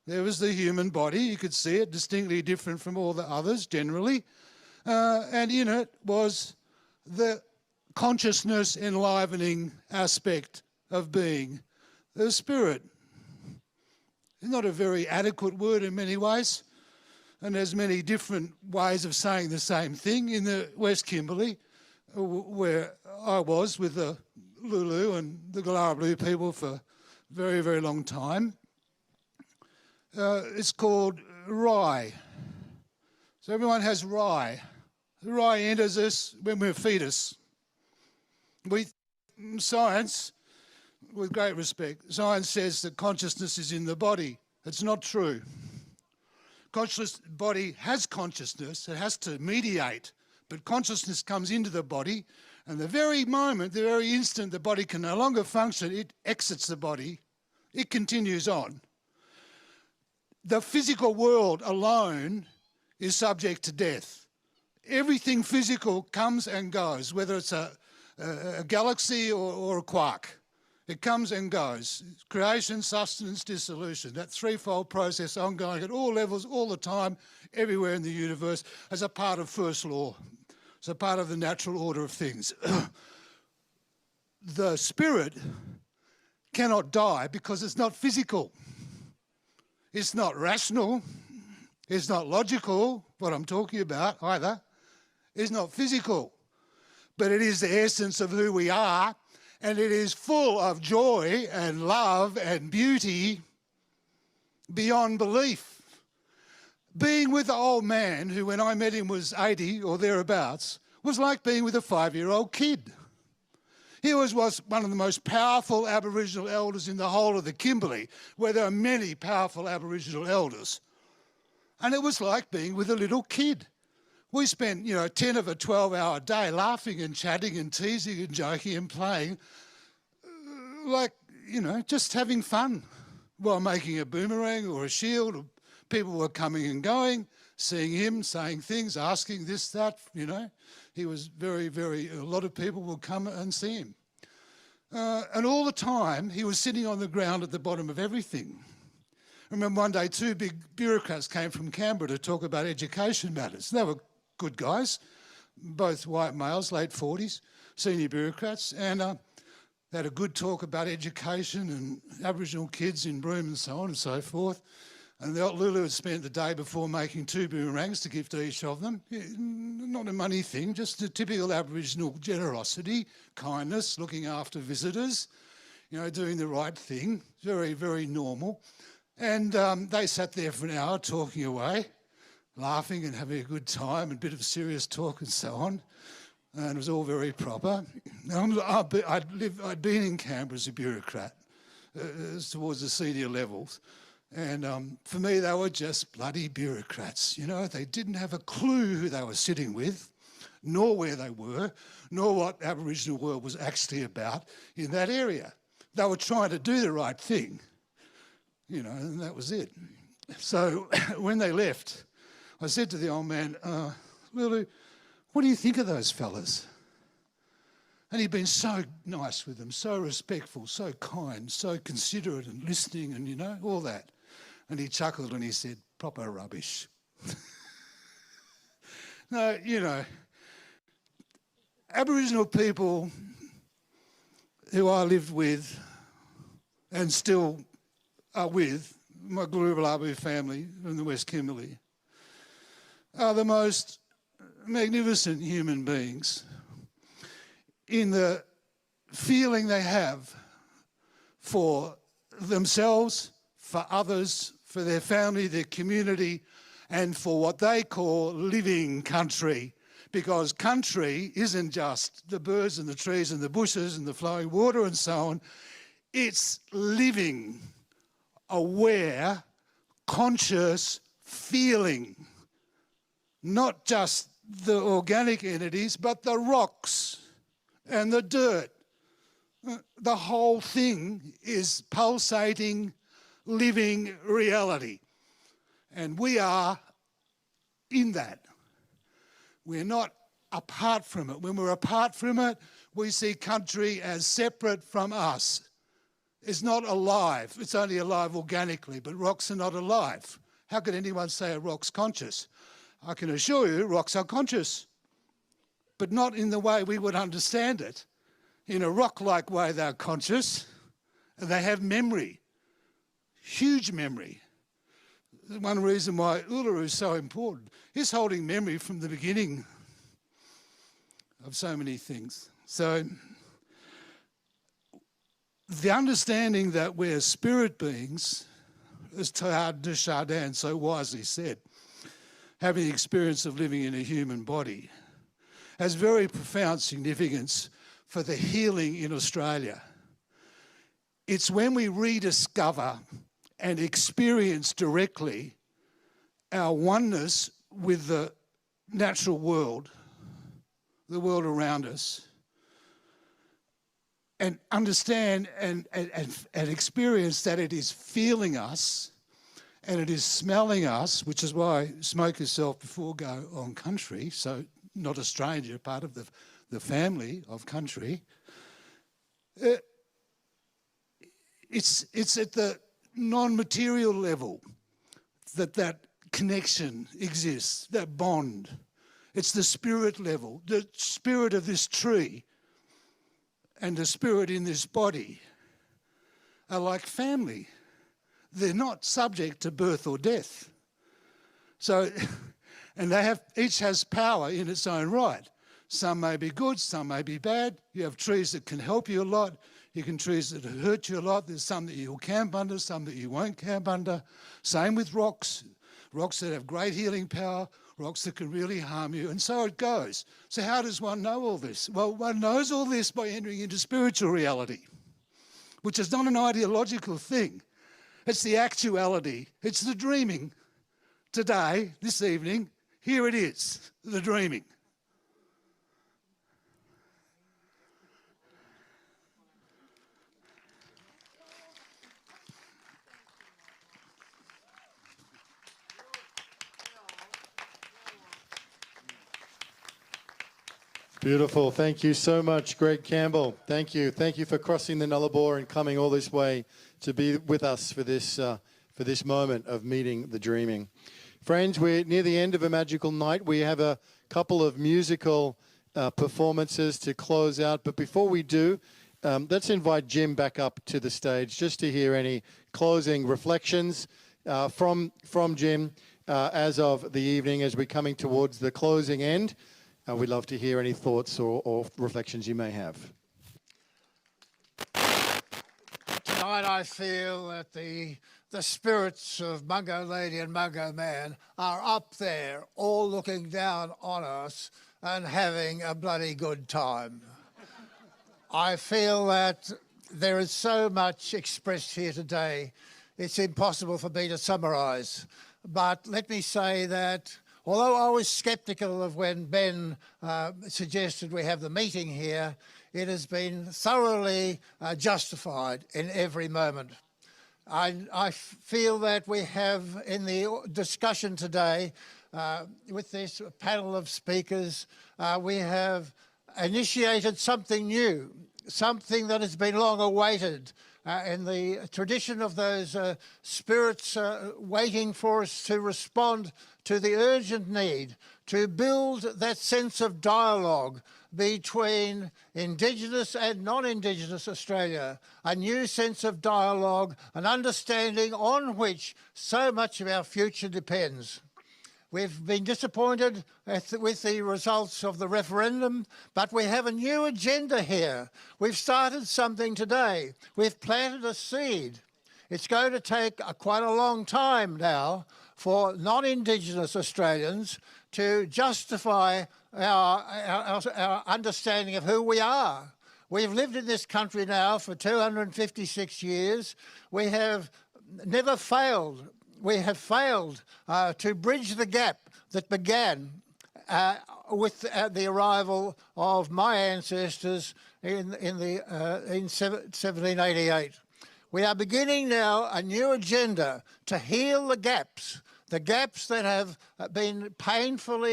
there was the human body, you could see it distinctly different from all the others generally, and in it was the consciousness enlivening aspect of being, the spirit. It's not a very adequate word in many ways, and there's many different ways of saying the same thing. In the West Kimberley, where I was with the Lulu and the Gallarablu people for a very, very long time, it's called rye. So everyone has rye. The rye enters us when we're a fetus. Science, with great respect, science says that consciousness is in the body. It's not true. Conscious body has consciousness. It has to mediate But consciousness comes into the body, and the very moment, the very instant the body can no longer function, it exits the body. It continues on. The physical world alone is subject to death. Everything physical comes and goes, whether it's a galaxy or a quark. It comes and goes. Creation, sustenance, dissolution. That threefold process ongoing at all levels, all the time, everywhere in the universe, as a part of first law. It's a part of the natural order of things. The spirit cannot die because it's not physical. It's not rational. It's not logical, what I'm talking about either. It's not physical. But it is the essence of who we are, and it is full of joy and love and beauty beyond belief. Being with the old man, who when I met him was 80 or thereabouts, was like being with a 5-year-old kid. He was one of the most powerful Aboriginal elders in the whole of the Kimberley, where there are many powerful Aboriginal elders. And it was like being with a little kid. We spent, 10 of a 12-hour day laughing and chatting and teasing and joking and playing, just having fun while making a boomerang or a shield. People were coming and going, seeing him, saying things, asking this, that, He was a lot of people would come and see him. And all the time, he was sitting on the ground at the bottom of everything. I remember one day 2 big bureaucrats came from Canberra to talk about education matters. They were good guys, both white males, late 40s, senior bureaucrats, and they had a good talk about education and Aboriginal kids in Broome and so on and so forth. And Lulu had spent the day before making 2 boomerangs to give to each of them. Not a money thing, just a typical Aboriginal generosity, kindness, looking after visitors, doing the right thing, very, very normal. And they sat there for an hour talking away, laughing and having a good time, and a bit of serious talk and so on. And it was all very proper. I'd been in Canberra as a bureaucrat towards the senior levels. And for me, they were just bloody bureaucrats. They didn't have a clue who they were sitting with, nor where they were, nor what Aboriginal world was actually about in that area. They were trying to do the right thing, and that was it. So when they left, I said to the old man, Lulu, what do you think of those fellas? And he'd been so nice with them, so respectful, so kind, so considerate and listening and, all that. And he chuckled and he said, proper rubbish. No, Aboriginal people who I lived with and still are with, my Gurubalabu family from the West Kimberley, are the most magnificent human beings in the feeling they have for themselves, for others, for their family, their community, and for what they call living country. Because country isn't just the birds and the trees and the bushes and the flowing water and so on. It's living, aware, conscious feeling. Not just the organic entities, but the rocks and the dirt. The whole thing is pulsating, living reality. And we are in that. We're not apart from it. When we're apart from it, we see country as separate from us. It's not alive. It's only alive organically, but rocks are not alive. How could anyone say a rock's conscious? I can assure you rocks are conscious, but not in the way we would understand it. In a rock-like way, they're conscious, and they have memory, huge memory. One reason why Uluru is so important is holding memory from the beginning of so many things. So the understanding that we're spirit beings, as Teilhard de Chardin so wisely said, having the experience of living in a human body, has very profound significance for the healing in Australia. It's when we rediscover and experience directly our oneness with the natural world the world around us and understand and experience that it is feeling us and it is smelling us, which is why smoke yourself before go on country, so not a stranger, part of the family of country. It's at the non-material level that connection exists, that bond. It's the spirit level, the spirit of this tree and the spirit in this body are like family. They're not subject to birth or death. So, and each has power in its own right. Some may be good, some may be bad. You have trees that can help you a lot. You can trees that hurt you a lot. There's some that you'll camp under, some that you won't camp under. Same with rocks. Rocks that have great healing power, rocks that can really harm you, and so it goes. So how does one know all this? Well, one knows all this by entering into spiritual reality, which is not an ideological thing. It's the actuality. It's the dreaming. Today, this evening, here it is, the dreaming. Beautiful. Thank you so much, Greg Campbell. Thank you. Thank you for crossing the Nullarbor and coming all this way to be with us for this moment of meeting the dreaming. Friends, we're near the end of a magical night. We have a couple of musical performances to close out. But before we do, let's invite Jim back up to the stage just to hear any closing reflections from Jim as of the evening as we're coming towards the closing end. We'd love to hear any thoughts or reflections you may have. Tonight I feel that the spirits of Mungo Lady and Mungo Man are up there, all looking down on us and having a bloody good time. I feel that there is so much expressed here today, it's impossible for me to summarise. But let me say that although I was sceptical of when Ben suggested we have the meeting here, it has been thoroughly justified in every moment. I feel that we have, in the discussion today, with this panel of speakers, we have initiated something new, something that has been long awaited, in the tradition of those spirits waiting for us to respond to the urgent need to build that sense of dialogue between Indigenous and non-Indigenous Australia, a new sense of dialogue, an understanding on which so much of our future depends. We've been disappointed with the results of the referendum, but we have a new agenda here. We've started something today. We've planted a seed. It's going to take quite a long time now for non-Indigenous Australians to justify our understanding of who we are. We've lived in this country now for 256 years. We have never failed. We have failed to bridge the gap that began with the arrival of my ancestors in 1788. We are beginning now a new agenda to heal the gaps that have been painful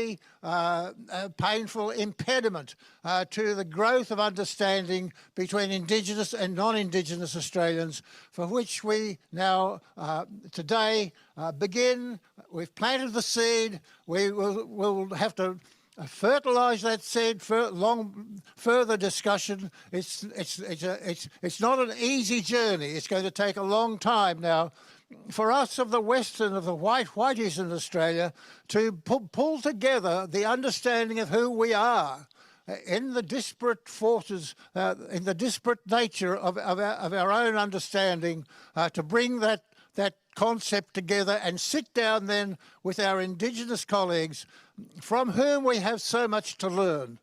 impediment to the growth of understanding between Indigenous and non-Indigenous Australians, for which we now today begin. We've planted the seed. We'll have to fertilise that seed for further discussion. It's not an easy journey. It's going to take a long time now for us of the Western, of the whiteys in Australia, to pull together the understanding of who we are in the disparate forces, in the disparate nature of our own understanding, to bring that concept together and sit down then with our Indigenous colleagues from whom we have so much to learn.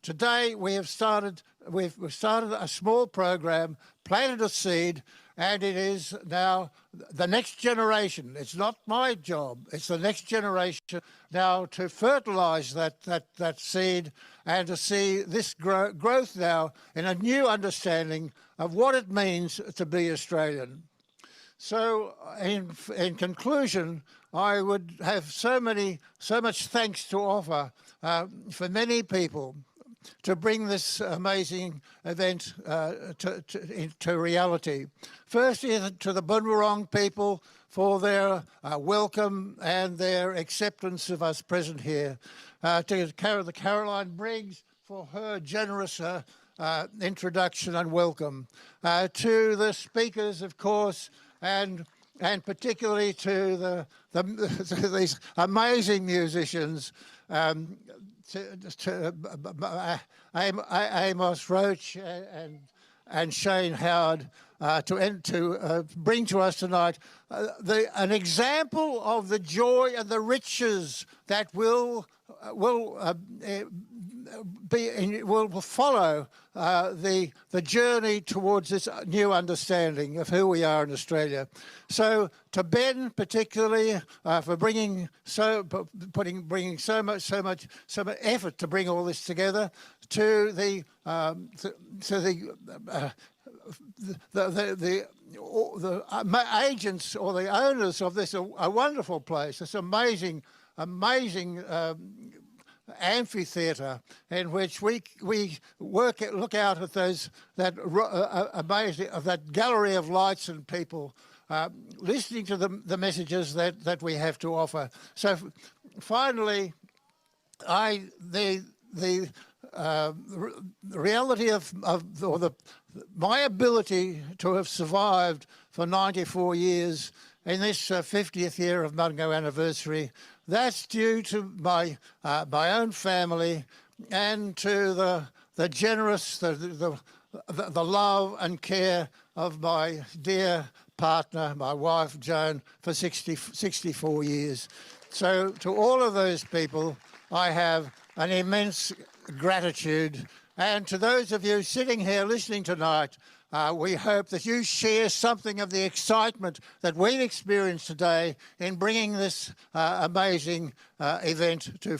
Today we've started a small program, planted a seed, and it is now the next generation. It's not my job, it's the next generation now to fertilise that seed and to see this growth now in a new understanding of what it means to be Australian. So in conclusion, I would have so much thanks to offer for many people to bring this amazing event to reality. Firstly, to the Bunurong people for their welcome and their acceptance of us present here. To the Caroline Briggs for her generous introduction and welcome. To the speakers, of course, and particularly to these amazing musicians, Amos Roach and Shane Howard, to bring to us tonight an example of the joy and the riches that will follow the journey towards this new understanding of who we are in Australia. So to Ben particularly for bringing so much effort to bring all this together, to the agents or the owners of this a wonderful place, this amazing amphitheatre in which we look out at that gallery of lights and people listening to the messages that we have to offer. So finally, the reality my ability to have survived for 94 years in this 50th year of Mungo anniversary, that's due to my own family and to the generous, the love and care of my dear partner, my wife Joan, for 64 years. So to all of those people, I have an immense gratitude. And to those of you sitting here listening tonight, we hope that you share something of the excitement that we've experienced today in bringing this amazing event to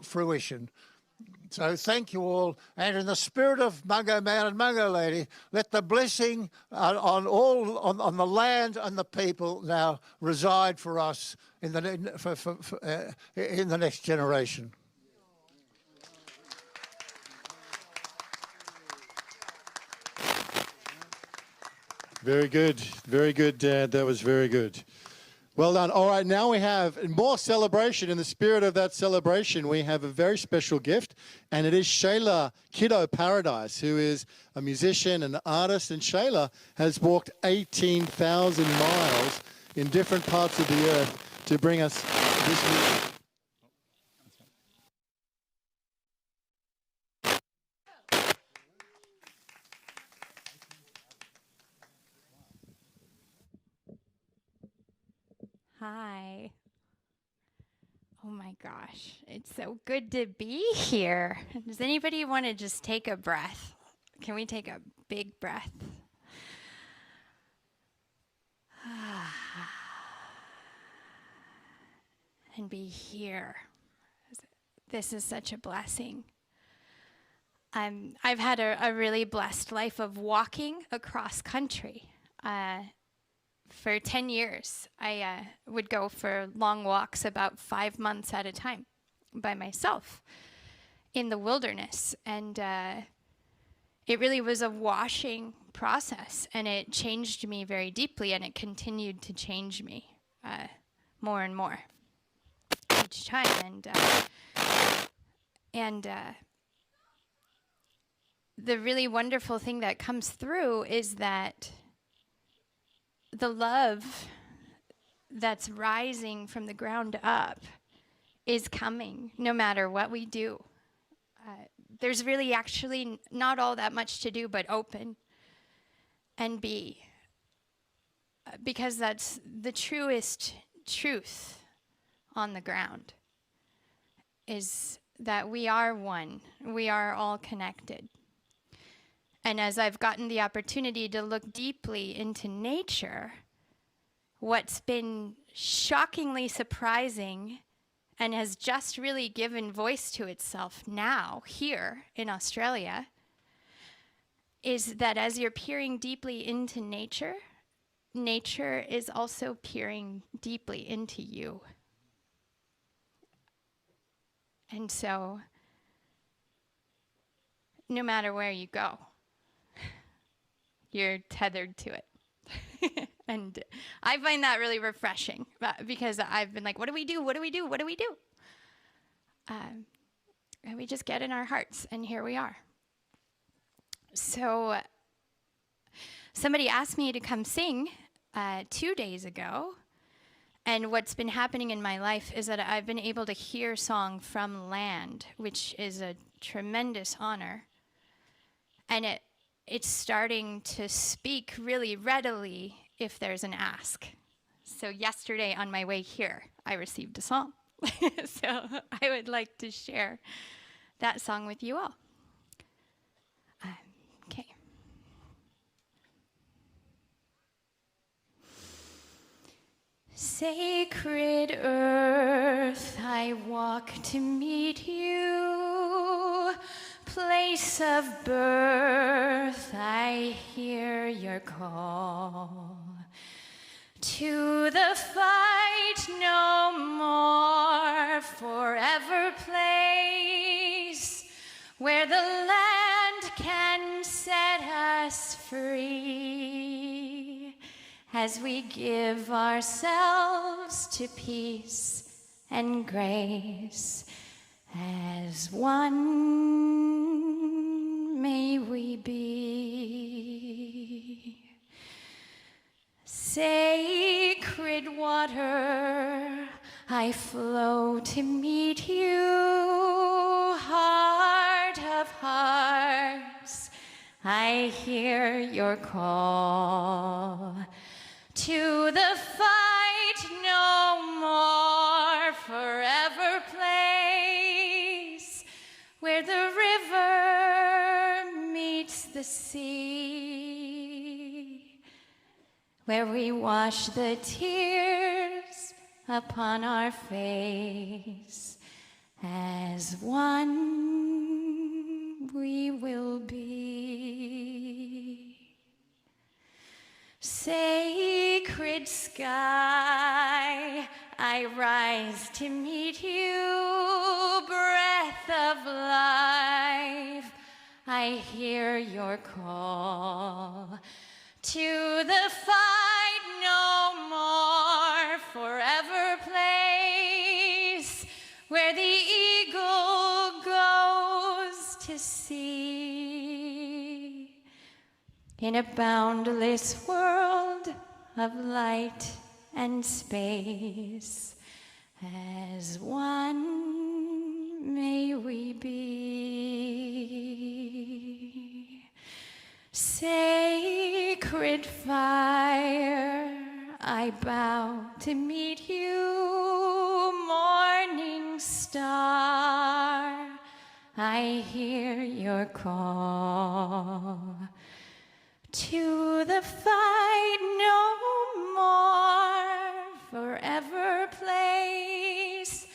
fruition. So thank you all, and in the spirit of Mungo Man and Mungo Lady, let the blessing on the land and the people now reside for us in the next generation. Very good, Dad. That was very good. Well done. All right, now we have more celebration. In the spirit of that celebration, we have a very special gift, and it is Shayla Paradeis, who is a musician and artist. And Shayla has walked 18,000 miles in different parts of the earth to bring us this music. Hi. Oh my gosh, it's so good to be here. Does anybody want to just take a breath? Can we take a big breath? And be here. This is such a blessing. I've had a really blessed life of walking across country. For 10 years, I would go for long walks about 5 months at a time by myself in the wilderness. And it really was a washing process, and it changed me very deeply, and it continued to change me more and more each time. And the really wonderful thing that comes through is that the love that's rising from the ground up is coming no matter what we do. There's really actually not all that much to do but open and be, because that's the truest truth on the ground, is that we are one. We are all connected. And as I've gotten the opportunity to look deeply into nature, what's been shockingly surprising and has just really given voice to itself now, here in Australia, is that as you're peering deeply into nature, nature is also peering deeply into you. And so, no matter where you go, you're tethered to it. And I find that really refreshing because I've been like, what do we do? What do we do? What do we do? And we just get in our hearts, and here we are. So somebody asked me to come sing 2 days ago. And what's been happening in my life is that I've been able to hear song from land, which is a tremendous honor. And it's starting to speak really readily if there's an ask. So yesterday on my way here, I received a song. So I would like to share that song with you all. Okay. Sacred earth, I walk to meet you. Place of birth, I hear your call. To the fight no more, forever place, where the land can set us free, as we give ourselves to peace and grace. As one may we be. Sacred water, I flow to meet you. Heart of hearts, I hear your call. To the fight no more, forever place, where the river meets the sea, where we wash the tears upon our face. As one we will be. Sacred sky, I rise to meet you. Breath of life, I hear your call. To the fight no more, forever place, where the eagle goes to sea. In a boundless world of light and space, as one may we be. Sacred fire, I bow to meet you. Morning star, I hear your call. To the fight no more, forever place,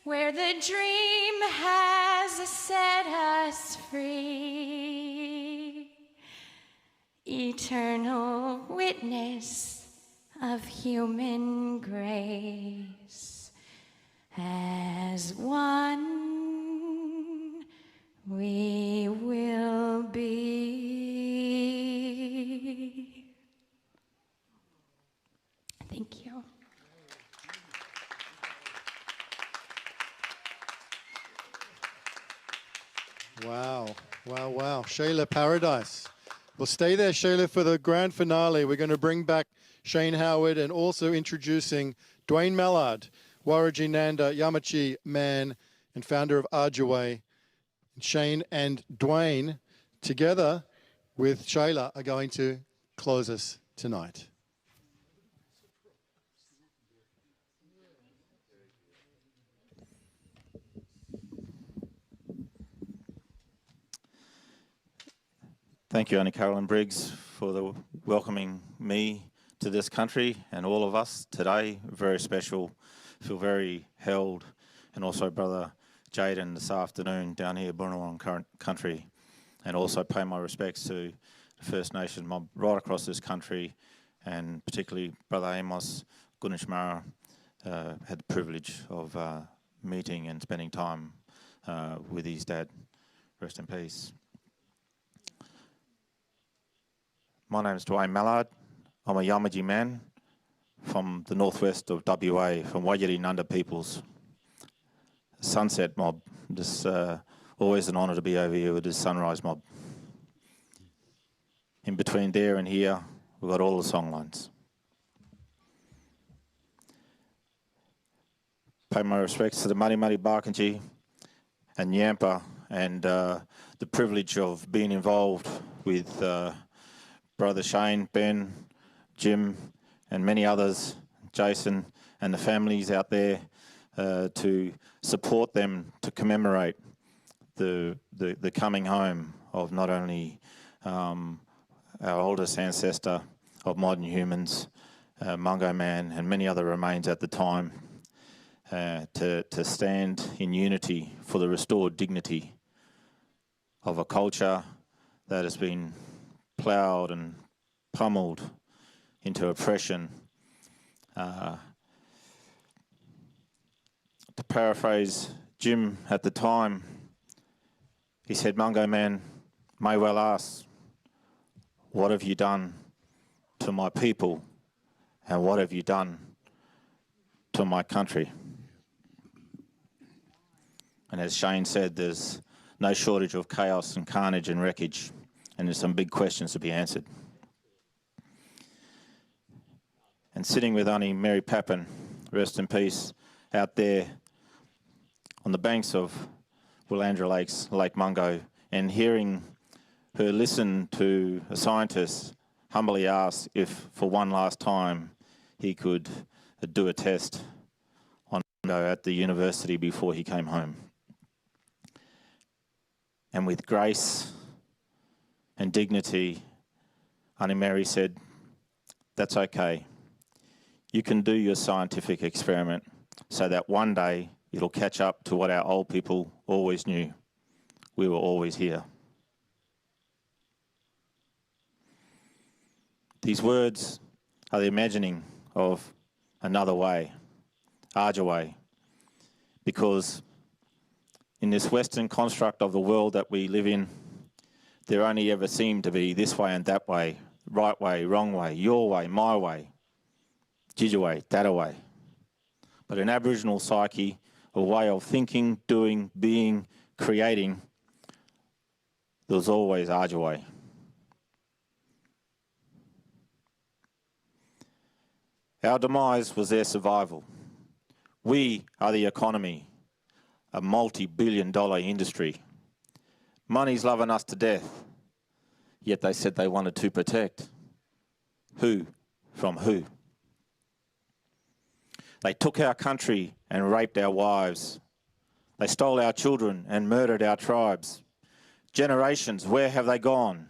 where the dream has set us free. Eternal witness of human grace, as one we will be. Thank you. Wow, wow, wow. Shayla Paradeis. Well, stay there, Shayla, for the grand finale. We're going to bring back Shane Howard and also introducing Dwayne Mallard, Warraji Nanda Yamachi man and founder of Arjaway. Shane and Dwayne, together with Shayla, are going to close us tonight. Thank you, Auntie Carolyn Briggs, for welcoming me to this country and all of us today. Very special. Feel very held. And also Brother Jaden this afternoon down here, Bunurong country. And also pay my respects to the First Nation mob right across this country, and particularly Brother Amos Roach. Had the privilege of meeting and spending time with his dad. Rest in peace. My name is Dwayne Mallard. I'm a Yamaji man from the northwest of WA, from Wajiri Nunda peoples. Sunset mob. Just always an honour to be over here with this sunrise mob. In between there and here, we've got all the songlines. Pay my respects to the Mari Mari Barkanji and Yampa, and the privilege of being involved with Brother Shane, Ben, Jim, and many others, Jason, and the families out there, to support them to commemorate the coming home of not only our oldest ancestor of modern humans, Mungo Man, and many other remains at the time, to stand in unity for the restored dignity of a culture that has been ploughed and pummeled into oppression. To paraphrase Jim at the time, he said, Mungo Man may well ask, what have you done to my people, and what have you done to my country? And as Shane said, there's no shortage of chaos and carnage and wreckage, and there's some big questions to be answered. And sitting with Auntie Mary Pappen, rest in peace, out there on the banks of Willandra Lakes, Lake Mungo, and hearing her listen to a scientist humbly ask if for one last time he could do a test on Mungo at the university before he came home. And with grace and dignity, Auntie Mary said, that's okay. You can do your scientific experiment so that one day it'll catch up to what our old people always knew. We were always here. These words are the imagining of another way, Arja way, because in this Western construct of the world that we live in, there only ever seemed to be this way and that way, right way, wrong way, your way, my way, Jija way, that way. But in Aboriginal psyche, a way of thinking, doing, being, creating, there was always Arja way. Our demise was their survival. We are the economy, a multi-billion-dollar industry. Money's loving us to death, yet they said they wanted to protect. Who from who? They took our country and raped our wives. They stole our children and murdered our tribes. Generations, where have they gone?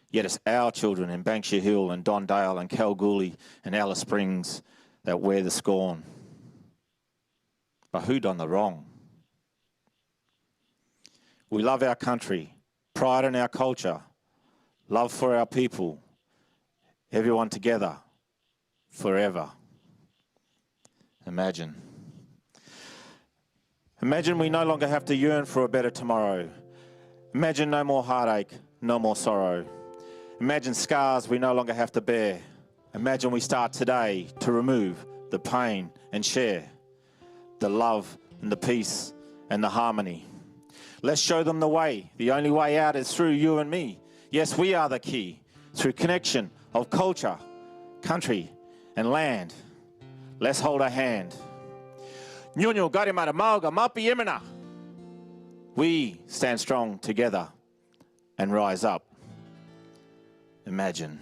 Yet it's our children in Banksia Hill and Dondale and Kalgoorlie and Alice Springs that wear the scorn. But who done the wrong? We love our country, pride in our culture, love for our people, everyone together, forever. Imagine. Imagine we no longer have to yearn for a better tomorrow. Imagine no more heartache, no more sorrow. Imagine scars we no longer have to bear. Imagine we start today to remove the pain and share the love and the peace and the harmony. Let's show them the way. The only way out is through you and me. Yes, we are the key. Through connection of culture, country, and land. Let's hold a hand. Nyunyo garimara mauga mapi yemina. We stand strong together and rise up. Imagine.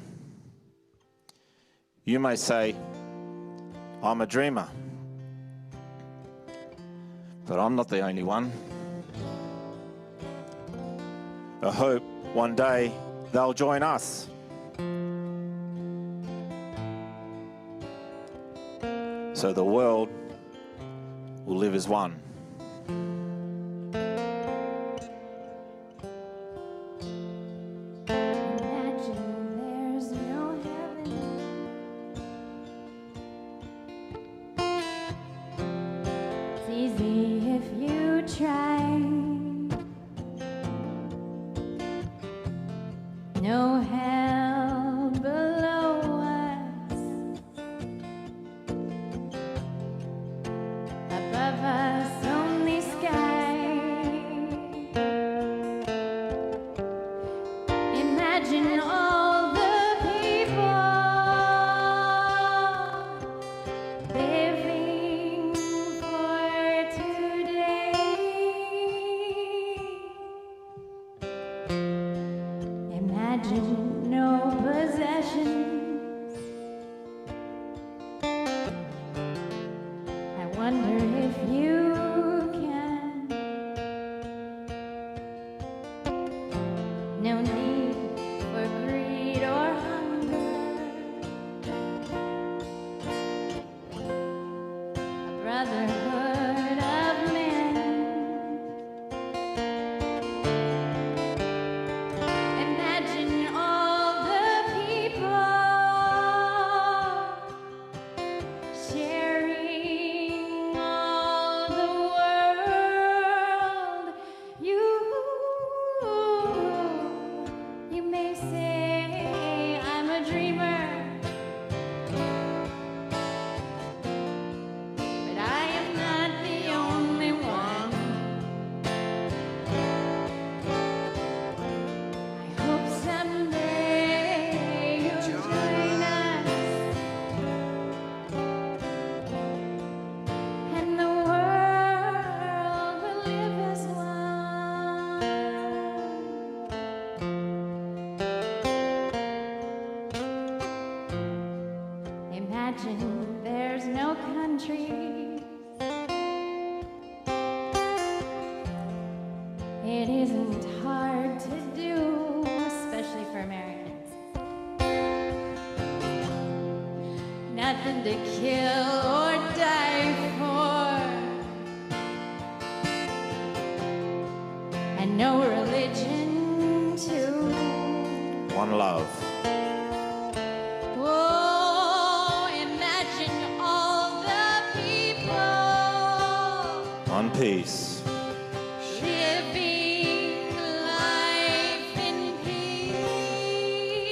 You may say, I'm a dreamer. But I'm not the only one. I hope one day they'll join us. So the world will live as one.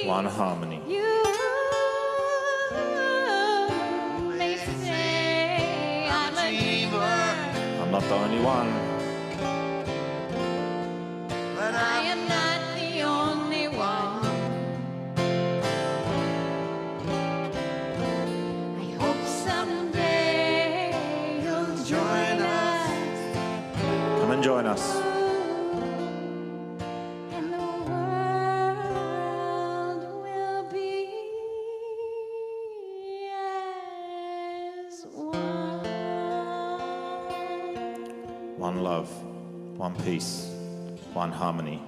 One harmony. You may say I'm a dreamer. I'm not the only one. But I am not the only one. I hope someday you'll join us. Come and join us. One love, one peace, one harmony.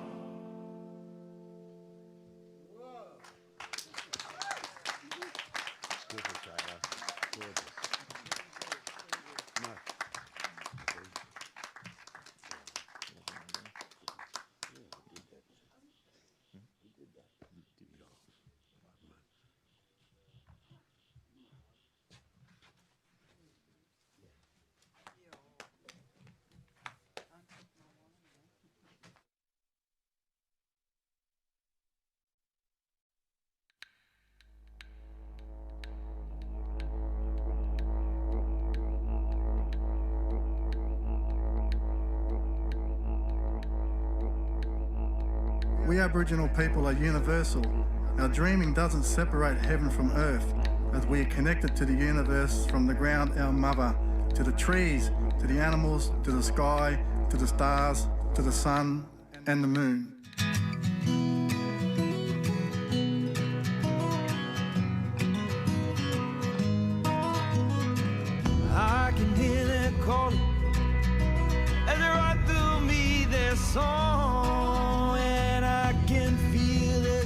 We Aboriginal people are universal. Our dreaming doesn't separate heaven from earth, as we are connected to the universe from the ground, our mother, to the trees, to the animals, to the sky, to the stars, to the sun and the moon. I can hear them calling as they ride through me their song, and I can feel their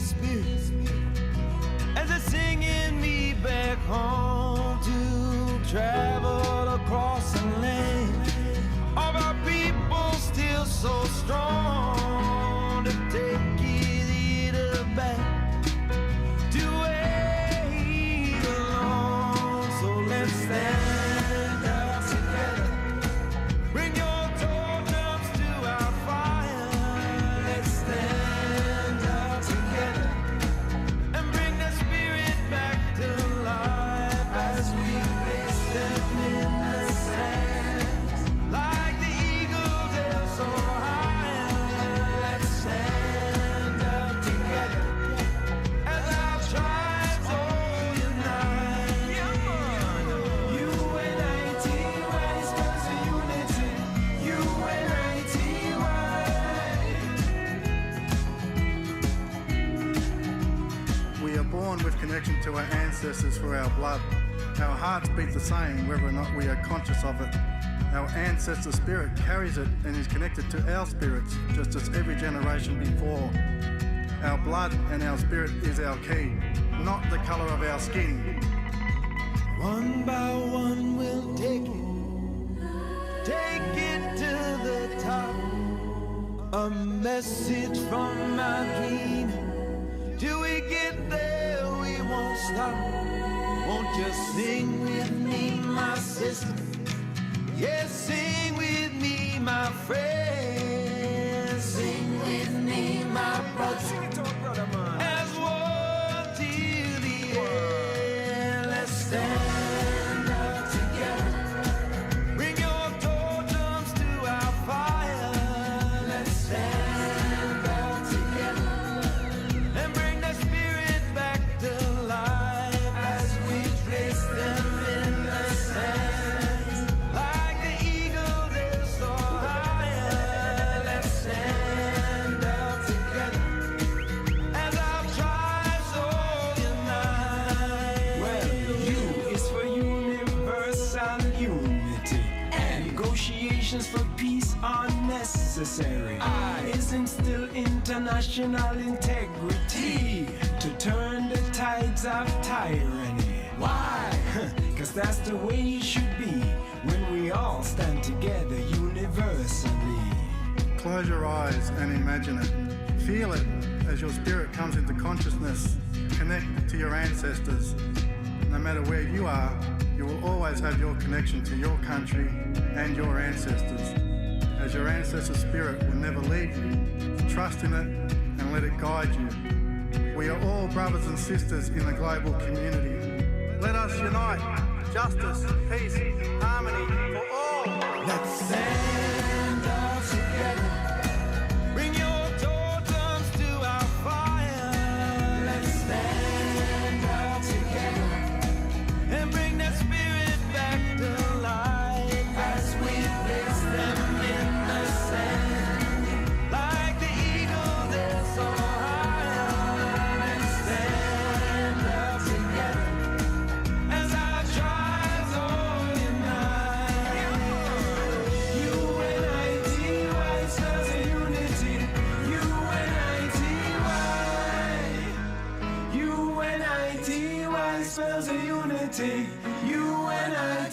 ancestors for our blood. Our hearts beat the same whether or not we are conscious of it. Our ancestor spirit carries it and is connected to our spirits, just as every generation before. Our blood and our spirit is our key, not the colour of our skin. One by one we'll take it to the top. A message from our dream. Till we get there, we won't stop. Won't you sing with me, my sister? Yes, sing with me, my friend. Sing with me, my brother. Sing it to a brother, man. As one till the end, let's stand up together. Bring your totems to our fire. Let's stand up together and bring the spirit back to life as we place them in the sand. For peace are necessary. Isn't still international integrity to turn the tides of tyranny. Why? Cause that's the way it should be when we all stand together universally. Close your eyes and imagine it. Feel it as your spirit comes into consciousness. Connect to your ancestors. No matter where you are, you will always have your connection to your country and your ancestors, as your ancestor spirit will never leave you. Trust in it and let it guide you. We are all brothers and sisters in the global community. Let us unite. Justice, peace, harmony for all. Let's stand up together. Bring your totems to our fire. Let's stand up together and bring that spirit back to life as we place them in the sand. Like the eagle, they're so high. Let's stand up together as our tribes all unite. U-N-I-T-Y spells a unity. U-N-I-T-Y. U-N-I-T-Y spells a unity. U-N-I-T-Y.